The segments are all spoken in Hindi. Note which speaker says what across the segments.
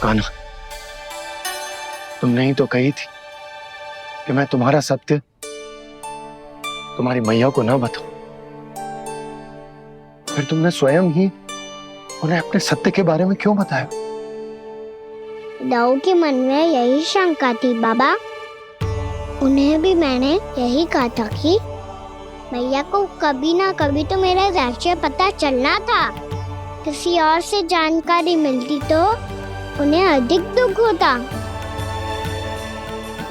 Speaker 1: कान्हा, तुमने ही तो कही थी कि मैं तुम्हारा सत्य तुम्हारी मैया को ना बताऊं। फिर तुमने स्वयं ही उन्हें अपने सत्य के बारे में क्यों बताया?
Speaker 2: दाऊ के मन में यही शंका थी बाबा। उन्हें भी मैंने यही कहा था कि मैया को कभी ना कभी तो मेरा रहस्य पता चलना था। किसी और से जानकारी मिलती तो उन्हें अधिक दुख होता।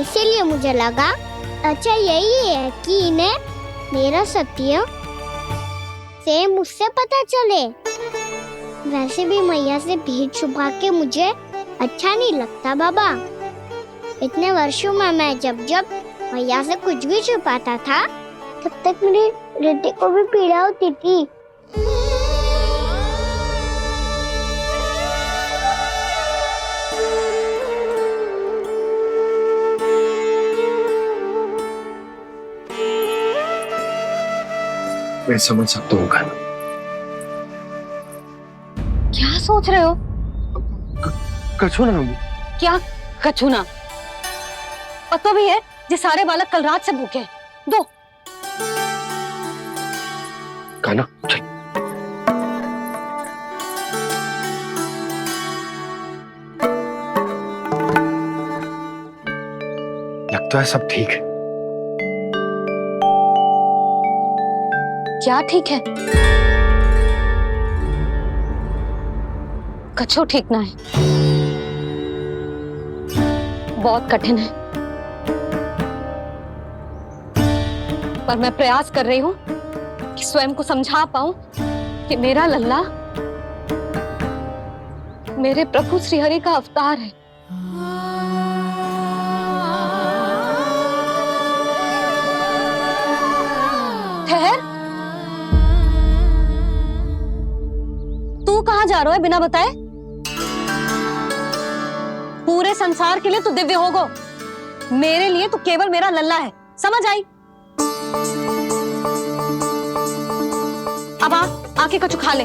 Speaker 2: इसीलिए मुझे लगा अच्छा यही है कि इन्हें मेरा सत्य से मुझसे पता चले। वैसे भी मैया से भेद छुपा के मुझे अच्छा नहीं लगता बाबा। इतने वर्षों में मैं जब जब मैया से कुछ भी छुपाता था तब तक मेरी हृदय को भी पीड़ा होती थी।
Speaker 1: मैं समझ सकता हूँ कान्हा।
Speaker 3: क्या सोच रहे हो?
Speaker 1: कछु ना।
Speaker 3: क्या कछु ना? पता भी है ये सारे बालक कल रात से भूखे हैं। दो।
Speaker 1: कान्हा चल। लगता है सब ठीक है।
Speaker 3: क्या ठीक है? कछु ठीक ना है। बहुत कठिन है, पर मैं प्रयास कर रही हूं कि स्वयं को समझा पाऊं कि मेरा लल्ला मेरे प्रभु श्रीहरि का अवतार है। ठहर, तू कहां जा रहा है बिना बताए? पूरे संसार के लिए तू दिव्य होगो, मेरे लिए तू केवल मेरा लल्ला है। समझ आई? अब आके कछु खा ले।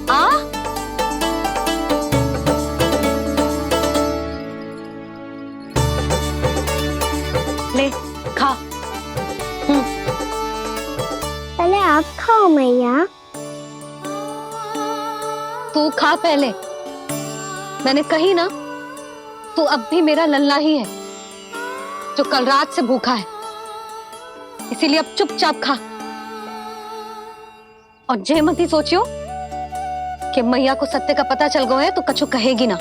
Speaker 3: आ ले खा।
Speaker 2: पहले आप खाओ मैया।
Speaker 3: तू खा पहले। मैंने कही ना, तू अब भी मेरा लल्ला ही है जो कल रात से भूखा है। इसीलिए अब चुपचाप खा। और जे मत ही सोचियो कि मैया को सत्य का पता चल गया है तो कछु कहेगी ना।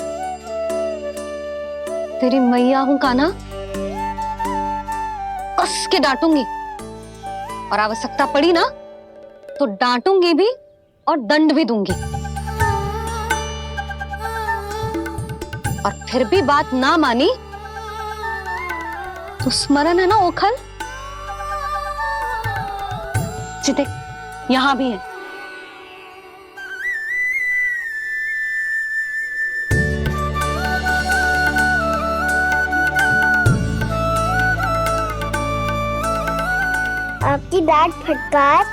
Speaker 3: तेरी मैया हूं कान्हा, कस के डांटूंगी और आवश्यकता पड़ी ना तो डांटूंगी भी और दंड भी दूंगी। और फिर भी बात ना मानी तो स्मरण है ना ओखल? देख यहां भी है।
Speaker 2: आपकी डांट फटकार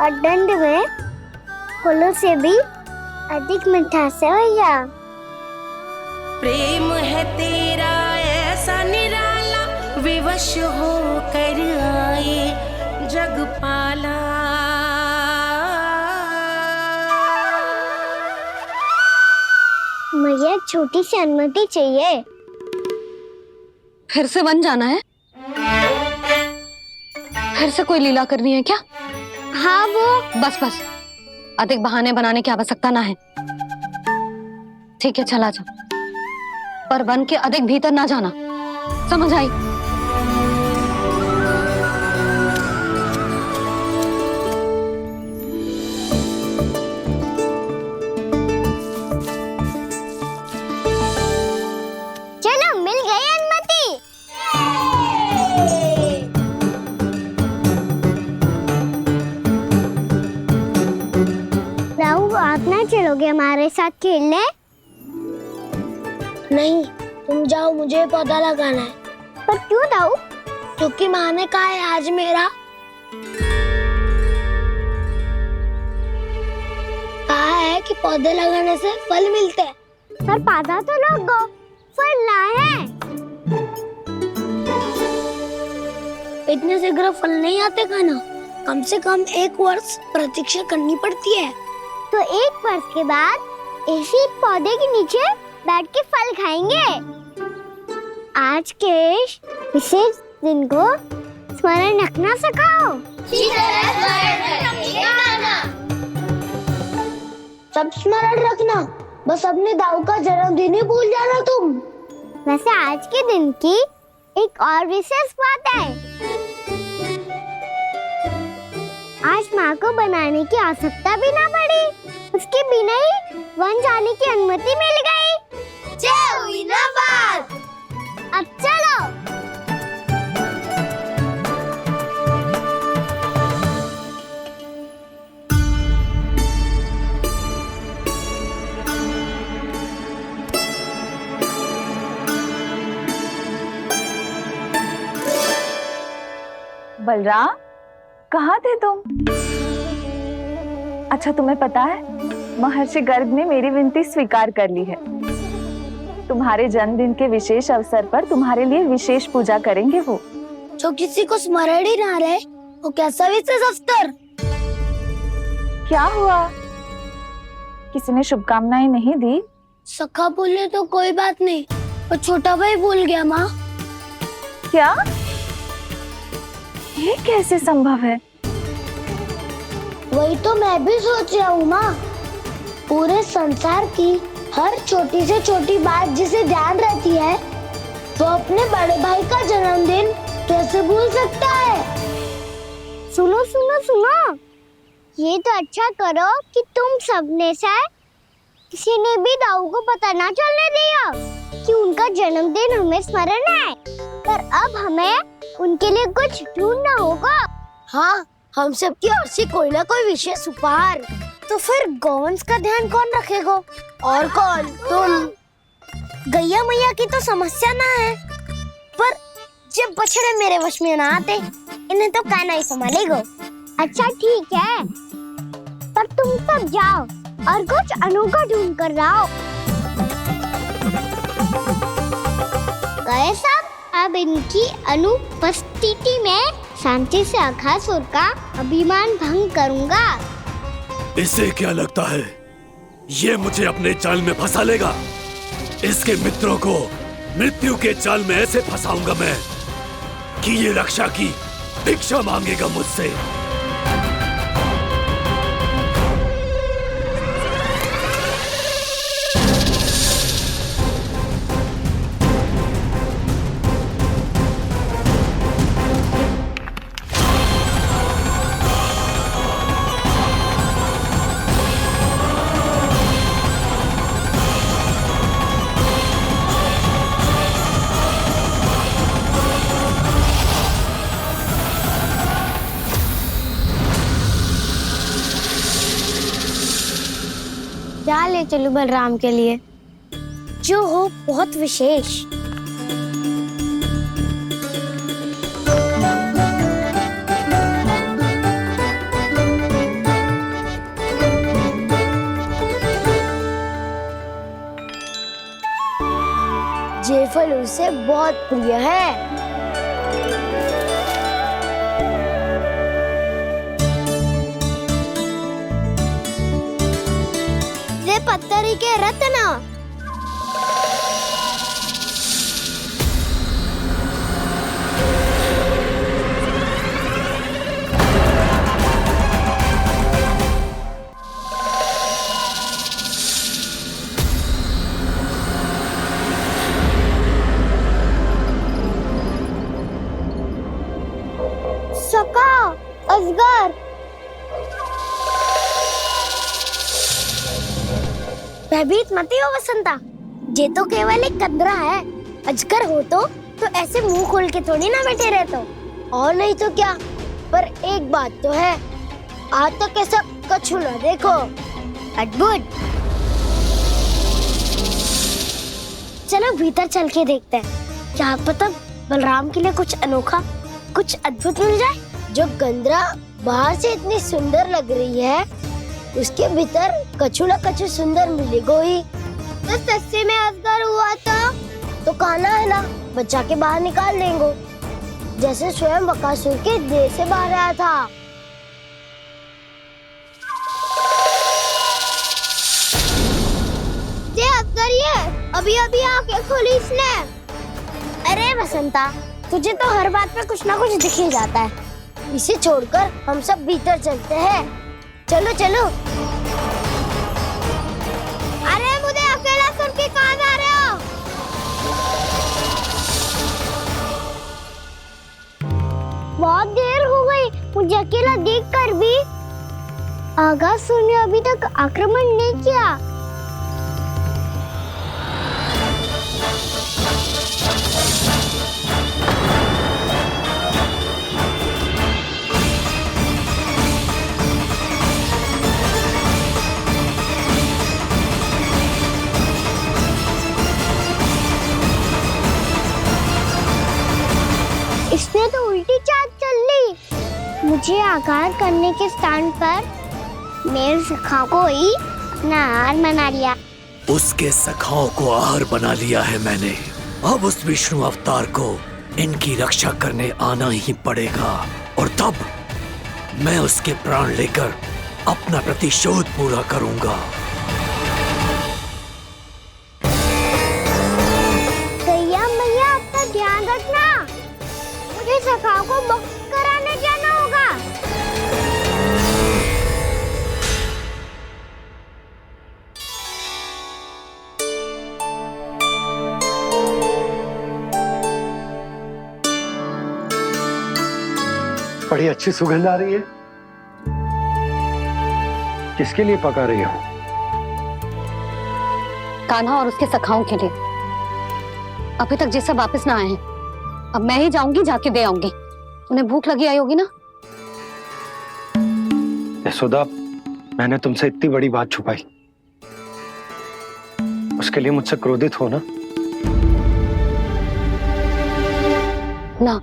Speaker 2: और दंड में फूलों से भी अधिक मिठास है भैया।
Speaker 4: प्रेम है तेरा ऐसा निराला, विवश हो कर आए जगपाला।
Speaker 2: मुझे छोटी सी अनुमति चाहिए।
Speaker 3: फिर से बन जाना है? फिर से कोई लीला करनी है क्या?
Speaker 2: हाँ वो।
Speaker 3: बस बस, अधिक बहाने बनाने की आवश्यकता ना है। ठीक है चला जा, पर वन के अधिक भीतर ना जाना। समझ आई?
Speaker 2: चलो मिल गई अनुमति। राहु आप ना चलोगे हमारे साथ खेलने?
Speaker 5: नहीं, तुम जाओ, मुझे पौधा लगाना है।
Speaker 2: पर क्यों राहु?
Speaker 5: क्योंकि माँ ने कहा है आज पौधे लगाने से फल मिलते हैं।
Speaker 2: पर पौधा तो लगो, फल ना है।
Speaker 5: इतने शीघ्र फल नहीं आते खाना, कम से कम 1 वर्ष प्रतीक्षा करनी पड़ती है।
Speaker 2: तो 1 वर्ष के बाद इसी पौधे के नीचे बैठ के फल खाएंगे। आज के इस विशेष दिन को स्मरण रखना सिखाओ।
Speaker 5: सब स्मरण रखना, बस अपने दाऊ का जन्मदिन ही भूल जाना तुम।
Speaker 2: वैसे आज के दिन की एक और विशेष बात है। आज माँ को बनाने की आवश्यकता भी ना पड़ी, उसके बिना ही वन जाने की अनुमति मिल गई। जय हुई ना बात। अब चलो।
Speaker 6: बलराम, कहाँ थे तुम? अच्छा, तुम्हें पता है महर्षि गर्ग ने मेरी विनती स्वीकार कर ली है। तुम्हारे जन्मदिन के विशेष अवसर पर तुम्हारे लिए विशेष पूजा करेंगे वो।
Speaker 5: जो किसी को स्मरण ही ना रहे, वो कैसा विशेष अवसर?
Speaker 6: क्या हुआ? किसी ने शुभकामनाएं नहीं दी?
Speaker 5: सखा बोले तो कोई बात नहीं, पर छोटा भाई भूल गया माँ।
Speaker 6: क्या? ये कैसे संभव है?
Speaker 5: वही तो मैं भी सोच रहा हूँ माँ। पूरे संसार की हर छोटी से छोटी बात जिसे ध्यान रहती है, वो अपने बड़े भाई का जन्मदिन कैसे भूल सकता है?
Speaker 2: सुनो सुनो सुनो, ये तो अच्छा करो कि तुम सबने से किसी ने भी दाऊ को पता ना चलने दिया कि उनका जन्मदिन हमें स्मरण है। पर अब हमें उनके लिए कुछ ढूंढना होगा।
Speaker 5: हाँ, हम सबकी ओर से कोई ना कोई विशेष उपहार।
Speaker 2: तो फिर गौंस का ध्यान कौन रखेगा?
Speaker 5: और कौन? तुम।
Speaker 2: गैया मैया की तो समस्या ना है, पर जब बछड़े मेरे वश में ना आते, इन्हें तो कान्हा ही संभालेगा। अच्छा ठीक है, पर तुम सब जाओ और कुछ अनोखा ढूंढ कर लाओ। गए सब? अब इनकी अनुपस्थिति में शांति से अघासुर का अभिमान भंग करूंगा।
Speaker 7: इसे क्या लगता है ये मुझे अपने जाल में फंसा लेगा? इसके मित्रों को मृत्यु के जाल में ऐसे फंसाऊंगा मैं कि ये रक्षा की भिक्षा मांगेगा मुझसे।
Speaker 2: क्या ले चलूं बलराम के लिए जो हो बहुत विशेष?
Speaker 5: ये फल उसे बहुत प्रिय है।
Speaker 2: पत्थरी के रत्न। सका, अजगर। भयभीत मत हो वसंता, ये तो केवल एक कंदरा है। अजगर हो तो ऐसे मुंह खोल के थोड़ी ना बैठे रहते हो।
Speaker 5: और नहीं तो क्या, पर एक बात तो है, आज तक ऐसा कछु ना देखो।
Speaker 2: अद्भुत। चलो भीतर चल के देखते हैं, क्या पता बलराम के लिए कुछ अनोखा, कुछ अद्भुत मिल जाए।
Speaker 5: जो गंदरा बाहर से इतनी सुंदर लग रही है, उसके भीतर कछु न कछु सुंदर मिलेगा ही। तो सस्ते में अजगर हुआ तो कान्हा है ना, बच्चा के बाहर निकाल लेंगे, जैसे स्वयं बकासुर के देह से बाहर आया था।
Speaker 2: ये अजगर ये अभी अभी आके खोली इसने।
Speaker 5: अरे बसंता, तुझे तो हर बात पे कुछ ना कुछ दिख ही जाता है। इसे छोड़कर हम सब भीतर चलते हैं। चलो चलो।
Speaker 2: अरे मुझे अकेला सुन के कहाँ जा रहे हो? बहुत देर हो गई मुझे अकेला देखकर भी। अगासुर ने अभी तक आक्रमण नहीं किया। इसने तो उल्टी चाल चल ली। मुझे आघात करने के स्थान पर मेरे सखा को ही अपना आहार बना लिया।
Speaker 7: उसके सखाओं को आहार बना लिया है मैंने। अब उस विष्णु अवतार को इनकी रक्षा करने आना ही पड़ेगा, और तब मैं उसके प्राण लेकर अपना प्रतिशोध पूरा करूंगा।
Speaker 2: गैया मैया अपना ध्यान रखना, मुझे सखा को मुक्त कराने जाना होगा।
Speaker 1: बड़ी अच्छी सुगंध आ रही है। किसके लिए पका रही हो?
Speaker 3: कान्हा और उसके सखाओं के लिए। अभी तक जैसे वापस ना आए हैं, अब मैं ही जाऊंगी, जाके दे आऊंगी। उन्हें भूख लगी आई होगी ना।
Speaker 1: यशोदा, मैंने तुमसे इतनी बड़ी बात छुपाई, उसके लिए मुझसे क्रोधित हो ना?
Speaker 3: ना,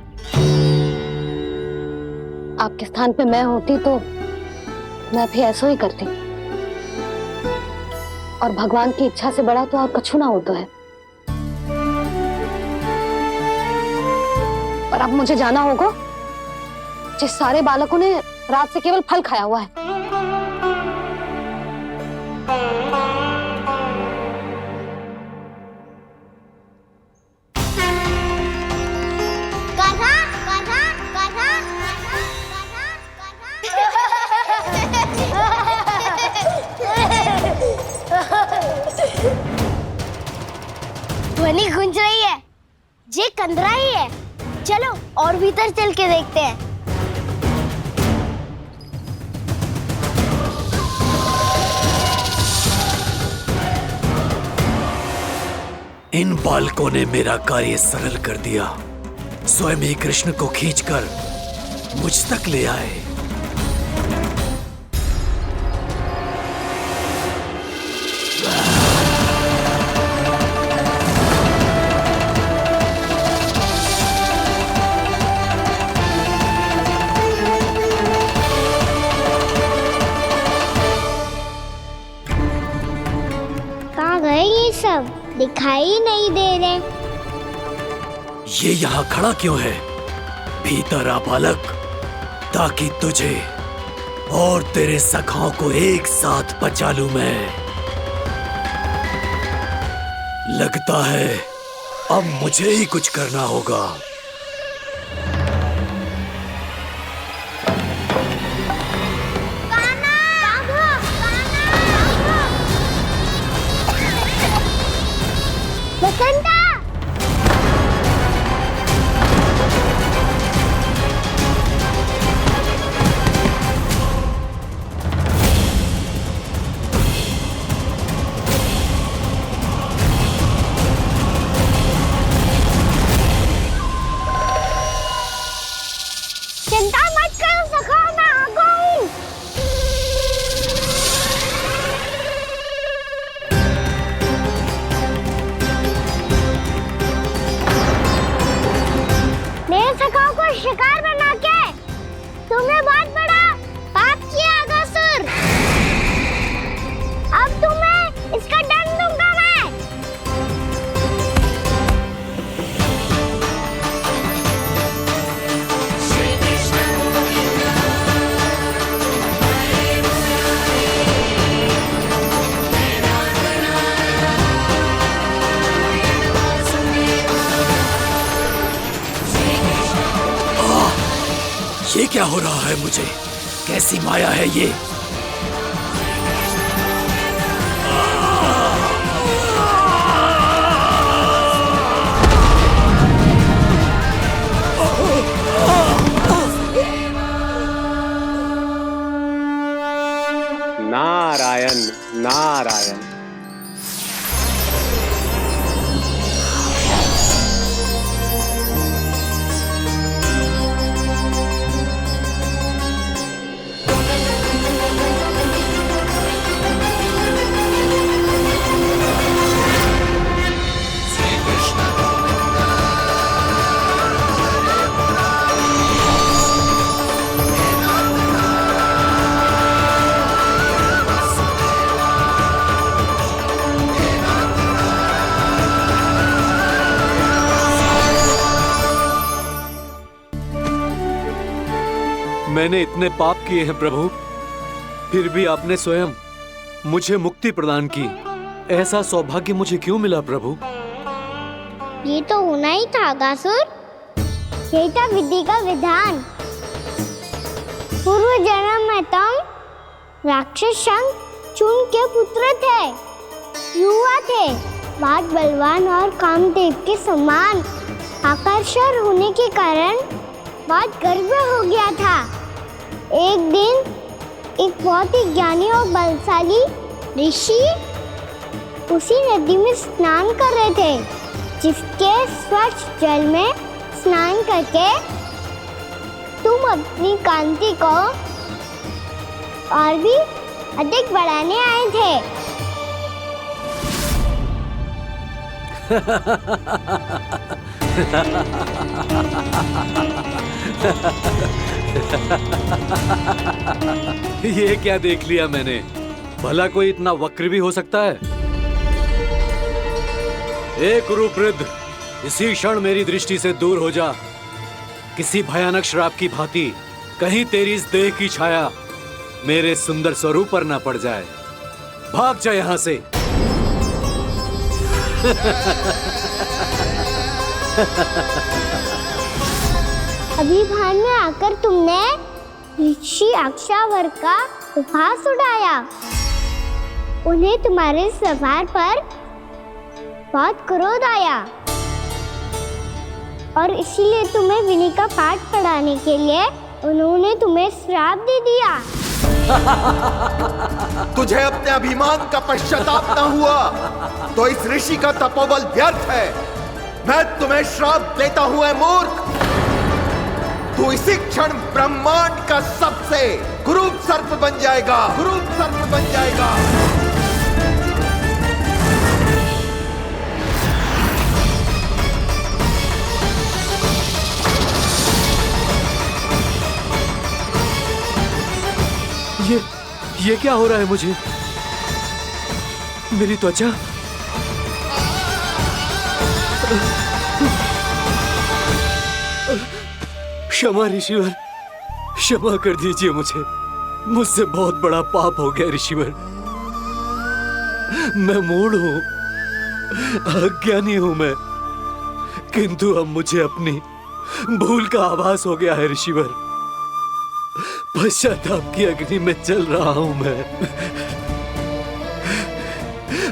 Speaker 3: आपके स्थान पे मैं होती तो मैं भी ऐसा ही करती। और भगवान की इच्छा से बड़ा तो और कछु ना होता है। और अब मुझे जाना होगा। जिस सारे बालकों ने रात से केवल फल खाया हुआ है।
Speaker 2: कान्हा, कान्हा, कान्हा,
Speaker 5: ध्वनि गूंज रही है। ये कंदरा ही है। चलो और भीतर चल के देखते हैं।
Speaker 7: इन बालकों ने मेरा कार्य सरल कर दिया। स्वयं ही कृष्ण को खींचकर मुझ तक ले आए।
Speaker 2: कहाँ गए ये सब? दिखाई नहीं दे रहे।
Speaker 7: ये यहाँ खड़ा क्यों है? भीतर आ बालक, ताकि तुझे और तेरे सखाओं को एक साथ बचा लूं मैं। लगता है अब मुझे ही कुछ करना होगा।
Speaker 2: बसंता!
Speaker 7: क्या हो रहा है मुझे? कैसी माया है ये?
Speaker 8: नारायण नारायण।
Speaker 9: मैंने इतने पाप किए हैं प्रभु, फिर भी आपने स्वयं मुझे मुक्ति प्रदान की। ऐसा सौभाग्य मुझे क्यों मिला प्रभु?
Speaker 2: ये तो होना ही था अगासुर। यही था विधि का विधान। पूर्व जन्म में तुम राक्षस शंखचूड़ के पुत्र थे, युवा थे, बहुत बलवान और कामदेव के समान। आकर्षण होने के कारण बहुत गर्व हो गया था। एक दिन एक बहुत ही ज्ञानी और बलशाली ऋषि उसी नदी में स्नान कर रहे थे, जिसके स्वच्छ जल में स्नान करके तुम अपनी कांति को और भी अधिक बढ़ाने आए थे।
Speaker 9: ये क्या देख लिया मैंने? भला कोई इतना वक्र भी हो सकता है? ए कुरुवृद्ध, इसी क्षण मेरी दृष्टि से दूर हो जा। किसी भयानक श्राप की भांति कहीं तेरी इस देह की छाया मेरे सुंदर स्वरूप पर ना पड़ जाए। भाग जा यहाँ से।
Speaker 2: अभी भान में आकर तुमने ऋषि अक्षावर का उपहास उड़ाया। उन्हें तुम्हारे व्यवहार पर बहुत क्रोध आया और इसीलिए तुम्हें विनय का पाठ पढ़ाने के लिए उन्होंने तुम्हें श्राप दे दिया।
Speaker 10: तुझे अपने अभिमान का पश्चाताप न हुआ तो इस ऋषि का तपोबल व्यर्थ है। मैं तुम्हें श्राप देता हूं ऐ मूर्ख। तू इसी क्षण ब्रह्मांड का सबसे कुरूप सर्प बन जाएगा, कुरूप सर्प बन जाएगा।
Speaker 9: ये क्या हो रहा है मुझे? मेरी त्वचा क्षमा ऋषिवर, क्षमा कर दीजिए मुझे। मुझसे बहुत बड़ा पाप हो गया ऋषिवर। मैं मूढ़ हूं, अज्ञानी हूं मैं, किंतु अब मुझे अपनी भूल का आभास हो गया है ऋषिवर। पश्चाताप की अग्नि में जल रहा हूं मैं।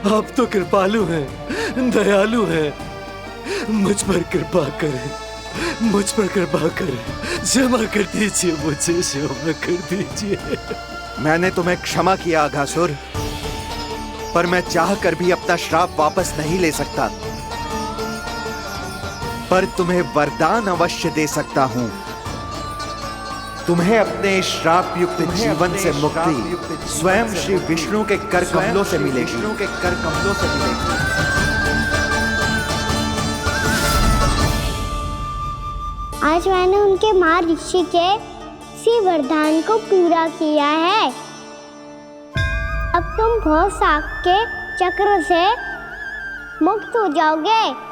Speaker 9: आप तो कृपालु हैं, दयालु हैं। मुझ पर कृपा करें, मुझ पर कृपा करें। क्षमा कर दीजिए मुझे, क्षमा कर दीजिए।
Speaker 10: मैंने तुम्हें क्षमा किया अघासुर, पर मैं चाहकर भी अपना श्राप वापस नहीं ले सकता। पर तुम्हें वरदान अवश्य दे सकता हूं। तुम्हें अपने श्राप युक्त जीवन से मुक्ति स्वयं श्री विष्णु के कर कमलों से मिलेगी, विष्णु के कर कमलों से मिलेगी।
Speaker 2: आज मैंने उनके महर्षि के इसी वरदान को पूरा किया है। अब तुम भव साग के चक्र से मुक्त हो जाओगे।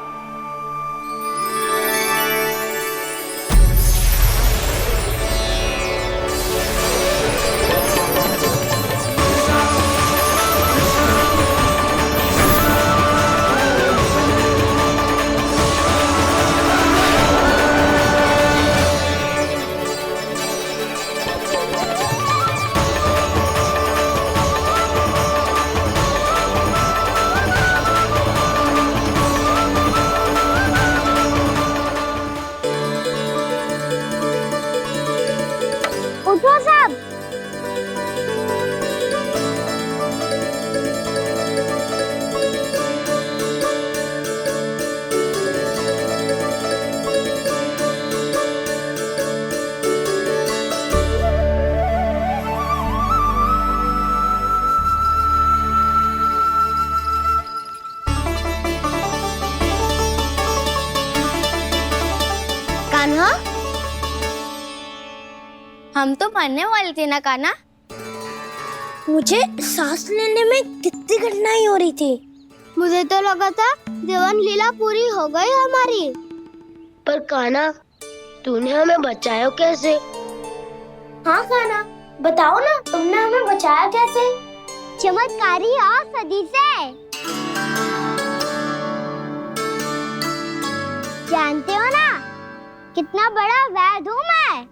Speaker 5: हम तो मरने वाले थे ना कान्हा। मुझे सांस लेने में कितनी कठिनाई हो रही थी।
Speaker 2: मुझे तो लगा था जीवन लीला पूरी हो गई हमारी।
Speaker 5: पर कान्हा, तूने हमें बचाया कैसे? हाँ कान्हा, बताओ ना, तुमने हमें बचाया कैसे?
Speaker 2: चमत्कारी और सदी से। जानते हो ना कितना बड़ा वैद्य हूँ मैं।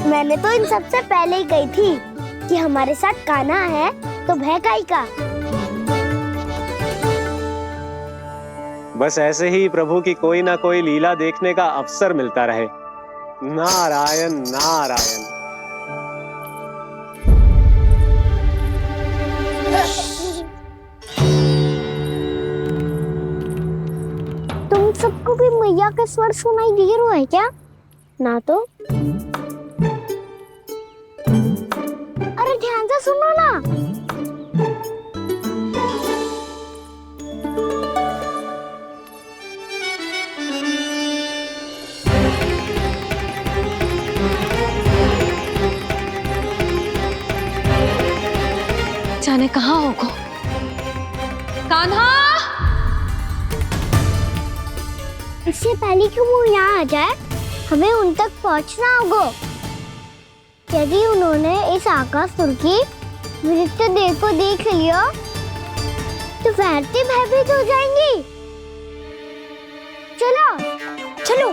Speaker 2: मैंने तो इन सबसे पहले ही कही थी कि हमारे साथ कान्हा है तो भय काई का।
Speaker 8: बस ऐसे ही प्रभु की कोई ना कोई लीला देखने का अवसर मिलता रहे। नारायण नारायण।
Speaker 2: तुम सबको भी मैया का स्वर सुनाई दे रहा है क्या? ना तो। अरे ध्यान से सुनो ना।
Speaker 3: जाने कहाँ होगो। कान्हा!
Speaker 2: इससे पहले कि वो यहाँ आ जाए, हमें उन तक पहुँचना होगा। यदि उन्होंने इस आकासुर की नृत्य देह को देख लिया, तो वैरती भयभीत हो जाएंगी। चलो, चलो।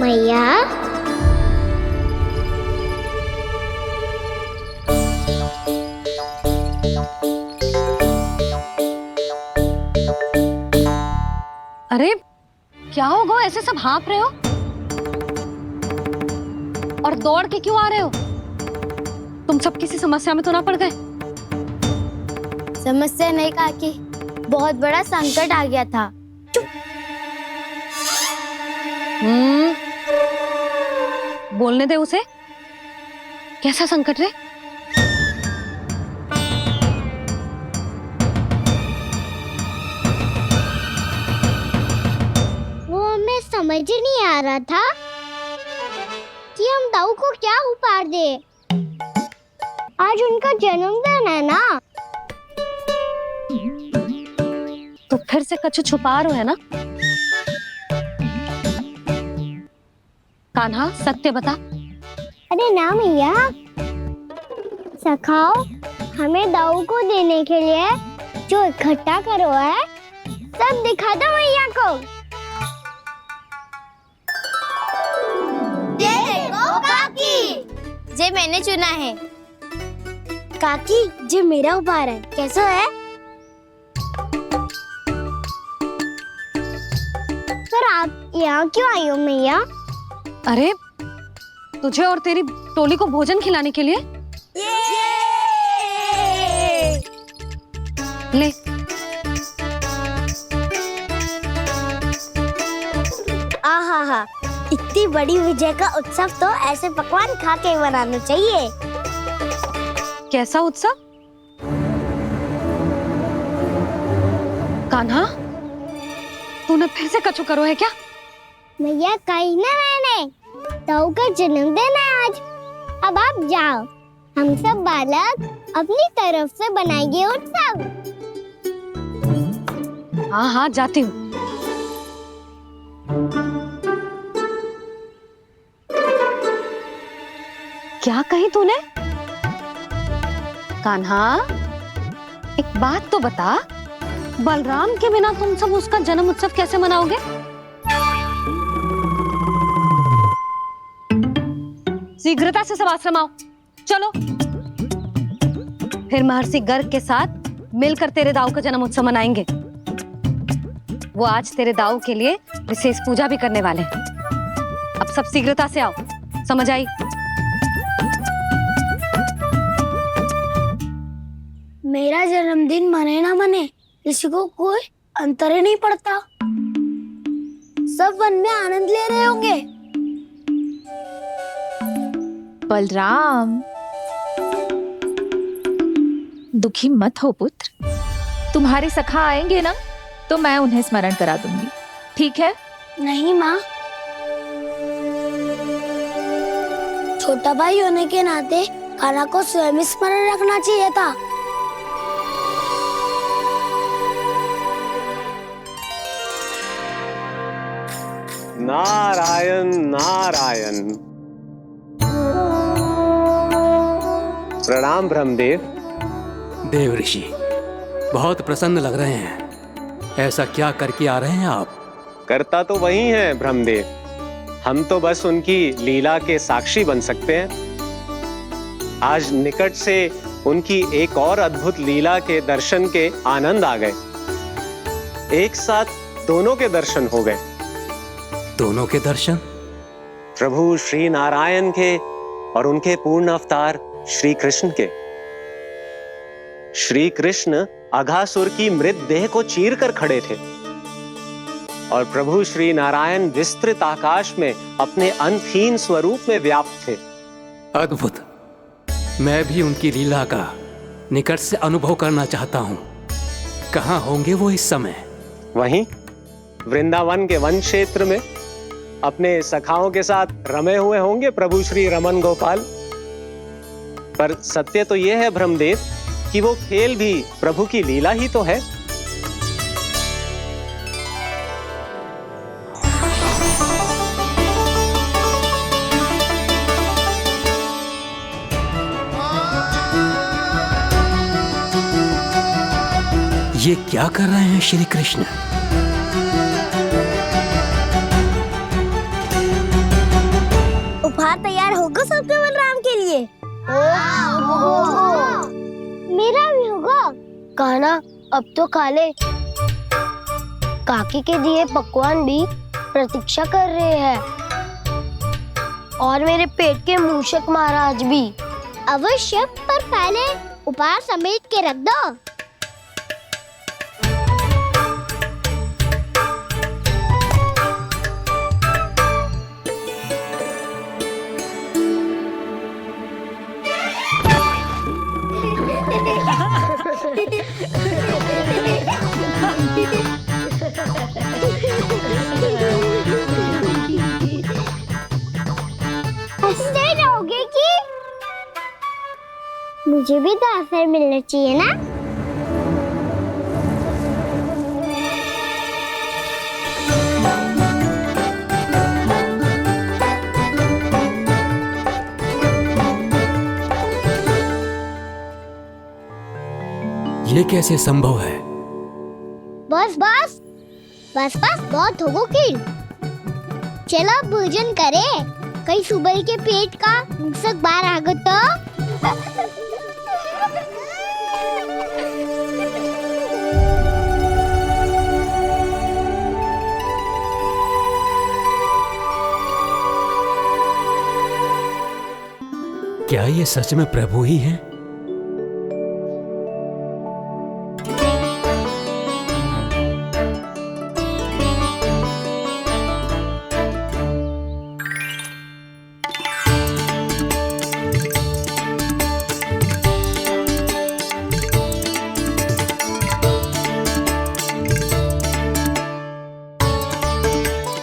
Speaker 2: मैया,
Speaker 3: अरे क्या हो गो, ऐसे सब हाँफ रहे हो और दौड़ के क्यों आ रहे हो? तुम सब किसी समस्या में तो ना पड़ गए?
Speaker 5: समस्या नहीं काकी, बहुत बड़ा संकट आ गया था।
Speaker 3: बोलने दे उसे। कैसा संकट रे?
Speaker 2: वो हमें समझ ही नहीं आ रहा था कि हम दाऊ को क्या उपहार दे। आज उनका जन्मदिन है ना।
Speaker 3: तो फिर से कुछ छुपा रहे हो है ना? कान्हा, सत्य बता।
Speaker 2: अरे ना मैया, सखाओ, हमें दाऊ को देने के लिए जो इकट्ठा करो है, सब दिखा दो मैया को।
Speaker 5: ये देखो काकी, जे मैंने चुना है।
Speaker 2: काकी, जो मेरा उपहार है, कैसा है? पर आप यहाँ क्यों आई हो मैया?
Speaker 3: अरे तुझे और तेरी टोली को भोजन खिलाने के लिए। ले।
Speaker 2: आहा, इतनी बड़ी विजय का उत्सव तो ऐसे पकवान खा के मनाना चाहिए।
Speaker 3: कैसा उत्सव? कान्हा, तूने फिर से कछु करो है क्या?
Speaker 2: मैया, कही ना मैंने, दाऊ का जन्मदिन है आज। अब आप जाओ, हम सब बालक अपनी तरफ से बनाएंगे उत्सव।
Speaker 3: हाँ हाँ, जाती हूँ। क्या कही तूने? कान्हा, एक बात तो बता, बलराम के बिना तुम सब उसका जन्म उत्सव कैसे मनाओगे? शीघ्रता से सब आश्रम आओ, चलो। फिर महर्षि गर्ग के साथ मिलकर तेरे दाऊ का जन्म उत्सव मनाएंगे। वो आज तेरे दाऊ के लिए विशेष पूजा भी करने वाले हैं। अब सब शीघ्रता से आओ, समझ आई?
Speaker 5: मेरा जन्मदिन मने ना मने, किसी को कोई अंतर ही नहीं पड़ता। सब वन में आनंद ले रहे होंगे।
Speaker 6: बलराम, दुखी मत हो पुत्र, तुम्हारे सखा आएंगे ना तो मैं उन्हें स्मरण करा दूंगी, ठीक है?
Speaker 5: नहीं माँ, छोटा भाई होने के नाते कान्हा को स्वयं स्मरण रखना चाहिए था।
Speaker 8: नारायण नारायण। प्रणाम ब्रह्मदेव।
Speaker 11: देव ऋषि, बहुत प्रसन्न लग रहे हैं। ऐसा क्या करके आ रहे हैं आप?
Speaker 8: करता तो वही है ब्रह्मदेव, हम तो बस उनकी लीला के साक्षी बन सकते हैं। आज निकट से उनकी एक और अद्भुत लीला के दर्शन के आनंद आ गए। एक साथ दोनों के दर्शन हो गए।
Speaker 11: दोनों के दर्शन?
Speaker 8: प्रभु श्री नारायण के और उनके पूर्ण अवतार श्री कृष्ण के। श्री कृष्ण अघासुर की मृत देह को चीर कर खड़े थे और प्रभु श्री नारायण विस्तृत आकाश में अपने अंतहीन स्वरूप में व्याप्त थे।
Speaker 11: अद्भुत। मैं भी उनकी लीला का निकट से अनुभव करना चाहता हूँ। कहाँ होंगे वो इस समय?
Speaker 8: वहीं वृंदावन के वन क्षेत्र में अपने सखाओं के साथ रमे हुए होंगे प्रभु श्री रमन गोपाल। पर सत्य तो यह है ब्रह्मदेव कि वो खेल भी प्रभु की लीला ही तो है।
Speaker 11: ये क्या कर रहे हैं श्री कृष्ण?
Speaker 5: उपहार तैयार होगा सबके बलराम के लिए। मेरा भी होगा। कान्हा अब तो खा ले। काकी के दिए पकवान भी प्रतीक्षा कर रहे हैं और मेरे पेट के मूषक महाराज भी।
Speaker 2: अवश्य, पर पहले उपहार समेट के रख दो। हंसते रहोगे कि मुझे भी तो अवसर मिलना चाहिए ना।
Speaker 11: ये कैसे संभव है?
Speaker 2: बस बस बस बस बहुत हो गई। चलो भोजन करे, कहीं सुबह के पेट का मूषक बाहर आ गया तो।
Speaker 11: क्या ये सच में प्रभु ही हैं?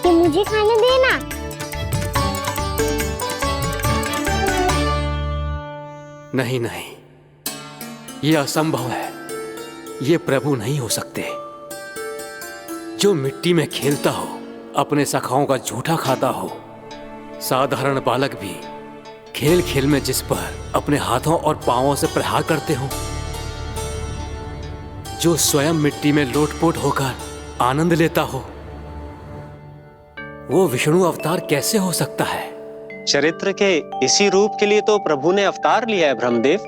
Speaker 2: मुझे खाने देना।
Speaker 11: नहीं नहीं, ये असंभव है। ये प्रभु नहीं हो सकते। जो मिट्टी में खेलता हो, अपने सखाओं का झूठा खाता हो, साधारण बालक भी खेल खेल में जिस पर अपने हाथों और पांवों से प्रहार करते हो, जो स्वयं मिट्टी में लोटपोट होकर आनंद लेता हो, वो विष्णु अवतार कैसे हो सकता है?
Speaker 8: चरित्र के इसी रूप के लिए तो प्रभु ने अवतार लिया है ब्रह्मदेव।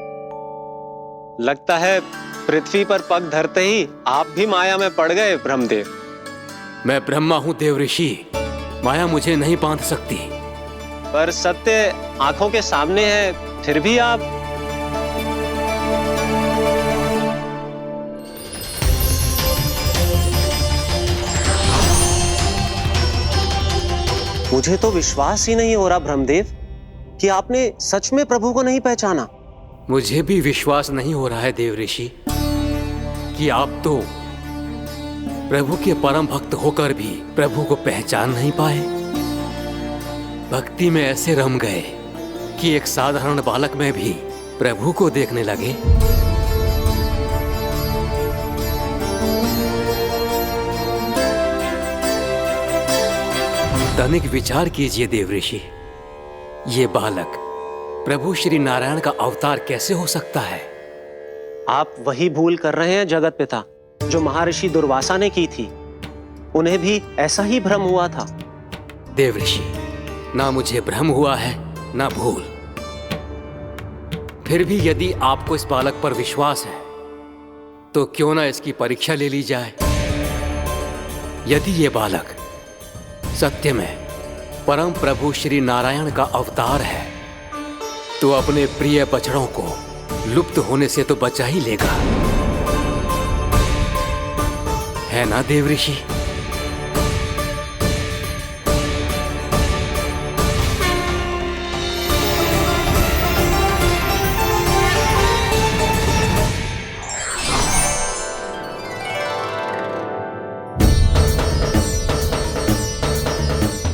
Speaker 8: लगता है पृथ्वी पर पग धरते ही आप भी माया में पड़ गए ब्रह्मदेव।
Speaker 11: मैं ब्रह्मा हूं देव ऋषि, माया मुझे नहीं बांध सकती।
Speaker 8: पर सत्य आंखों के सामने है, फिर भी आप। मुझे तो विश्वास ही नहीं हो रहा ब्रह्मदेव कि आपने सच में प्रभु को नहीं पहचाना।
Speaker 11: मुझे भी विश्वास नहीं हो रहा है देव ऋषि कि आप तो प्रभु के परम भक्त होकर भी प्रभु को पहचान नहीं पाए। भक्ति में ऐसे रम गए कि एक साधारण बालक में भी प्रभु को देखने लगे। तनिक विचार कीजिए देव ऋषि, ये बालक प्रभु श्री नारायण का अवतार कैसे हो सकता है?
Speaker 8: आप वही भूल कर रहे हैं जगत पिता जो महर्षि दुर्वासा ने की थी। उन्हें भी ऐसा ही भ्रम हुआ था।
Speaker 11: देव ऋषि, ना मुझे भ्रम हुआ है ना भूल। फिर भी यदि आपको इस बालक पर विश्वास है तो क्यों ना इसकी परीक्षा ले ली जाए। यदि ये बालक सत्य में परम प्रभु श्री नारायण का अवतार है तो अपने प्रिय बछड़ों को लुप्त होने से तो बचा ही लेगा, है ना देव ऋषि?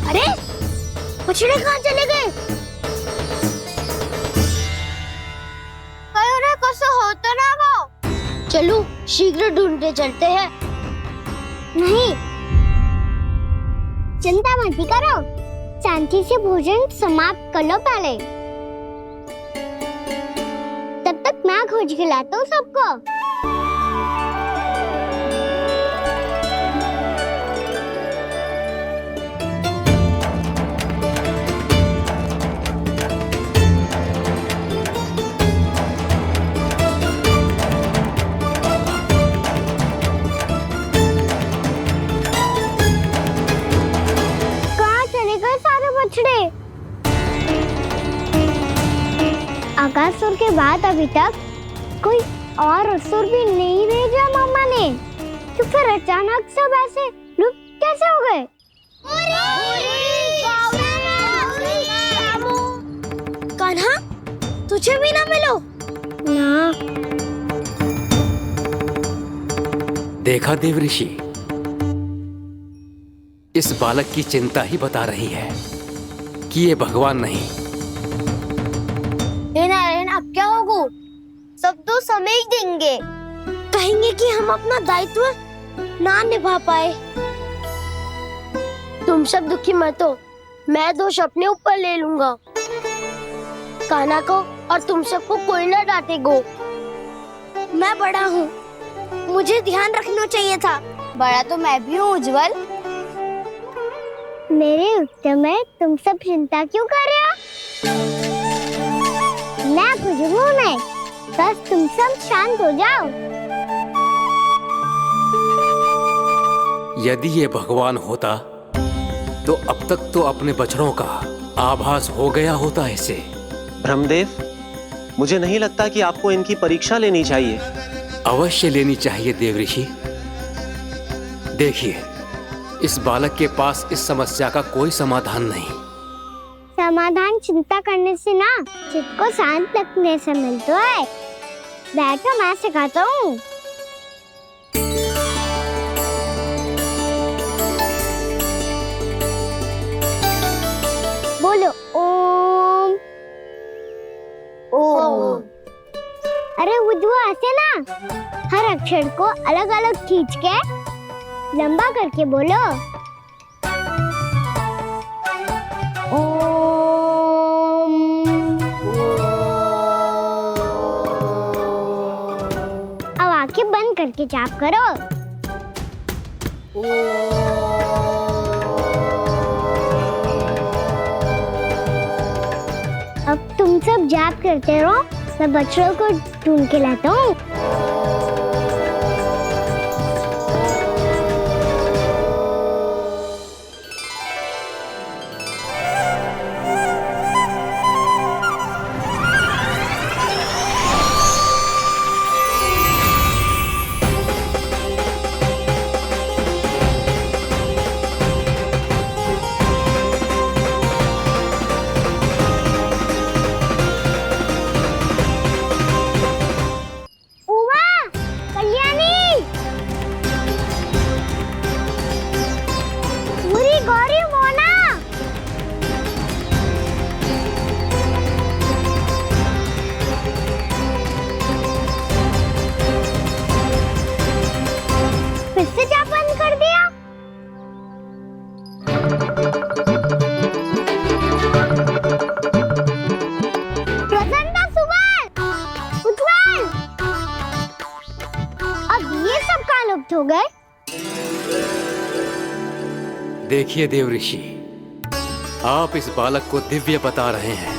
Speaker 2: अरे बछड़े कहाँ चले गए? होता ना वो।
Speaker 5: चलो शीघ्र ढूंढते चलते हैं।
Speaker 2: नहीं, चिंता मत करो, शांति से भोजन समाप्त कर लो पहले। तब तक मैं खोज के लाता हूँ सबको। अगासुर के बाद अभी तक कोई और असुर भी नहीं भेजा मम्मा ने, तो फिर अचानक सब ऐसे लुप्त कैसे हो गए?
Speaker 5: कान्हा, तुझे भी ना मिलो
Speaker 2: ना।
Speaker 11: देखा देव ऋषि, इस बालक की चिंता ही बता रही है कि ये भगवान नहीं।
Speaker 5: नारायण, अब क्या होगा? सब तो समझ देंगे, कहेंगे कि हम अपना दायित्व ना निभा पाए। तुम सब दुखी मत हो, मैं दोष अपने ऊपर ले लूंगा। कान्हा को और तुम सबको कोई ना डांटेगा। मैं बड़ा हूँ, मुझे ध्यान रखना चाहिए था। बड़ा तो मैं भी हूँ उज्जवल।
Speaker 2: मेरे उत्तर में तुम सब चिंता क्यों कर रहे हो? मैं बुजुर्ग नहीं, बस तुम सब शांत हो जाओ।
Speaker 11: यदि ये भगवान होता तो अब तक तो अपने बछड़ों का आभास हो गया होता इसे।
Speaker 8: ब्रह्मदेव, मुझे नहीं लगता कि आपको इनकी परीक्षा लेनी चाहिए।
Speaker 11: अवश्य लेनी चाहिए देव ऋषि। देखिए, इस बालक के पास इस समस्या का कोई समाधान नहीं।
Speaker 2: समाधान चिंता करने से ना, चित्त को शांत रखने से मिलता है। बैठो, मैं सिखाता हूँ। बोलो ओम।
Speaker 5: ओम।
Speaker 2: अरे उद्धव, ऐसे ना हर अक्षर को अलग अलग खींच के लंबा करके बोलो। अब आंखें बंद करके जाप करो। अब तुम सब जाप करते रहो, मैं बच्चों को ढूंढ के लाता हूँ। फिर से जा बंद कर दिया? प्रसन्ना, सुमन, उज्जवल, अब ये सब कहाँ लुप्त हो गए?
Speaker 11: देखिए देव ऋषि, आप इस बालक को दिव्य बता रहे हैं।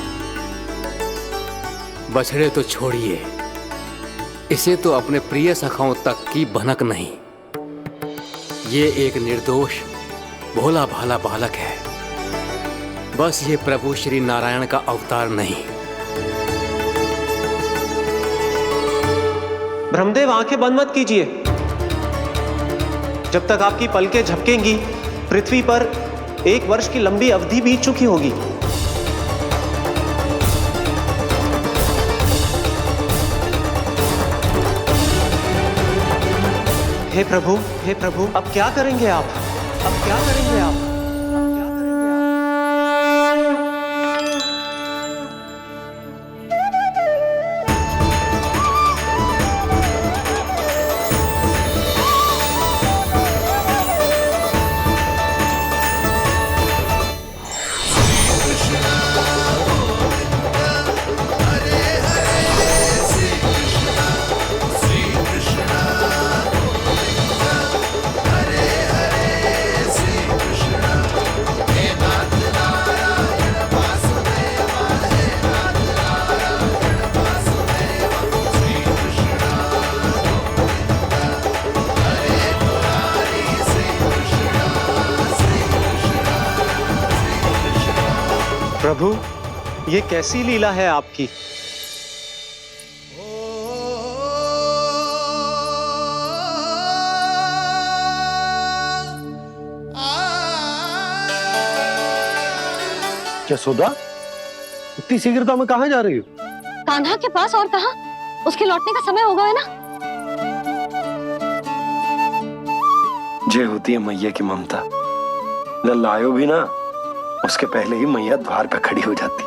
Speaker 11: बछड़े तो छोड़िए, इसे तो अपने प्रिय सखाओं तक की भनक नहीं। ये एक निर्दोष भोला भाला बालक है, बस ये प्रभु श्री नारायण का अवतार नहीं।
Speaker 8: ब्रह्मदेव, आंखें बंद मत कीजिए। जब तक आपकी पलकें झपकेंगी, पृथ्वी पर 1 वर्ष की लंबी अवधि बीत चुकी होगी। हे प्रभु, अब क्या करेंगे आप? अब क्या करेंगे आप? प्रभु, ये कैसी लीला है आपकी?
Speaker 1: यशोदा, इतनी शीघ्रता में कहाँ जा रही हो?
Speaker 3: कान्हा के पास, और कहाँ? उसके लौटने का समय हो गया है ना।
Speaker 12: जे होती है मैया की ममता, जब लायो भी ना, उसके पहले ही मैया द्वार पे खड़ी हो जाती।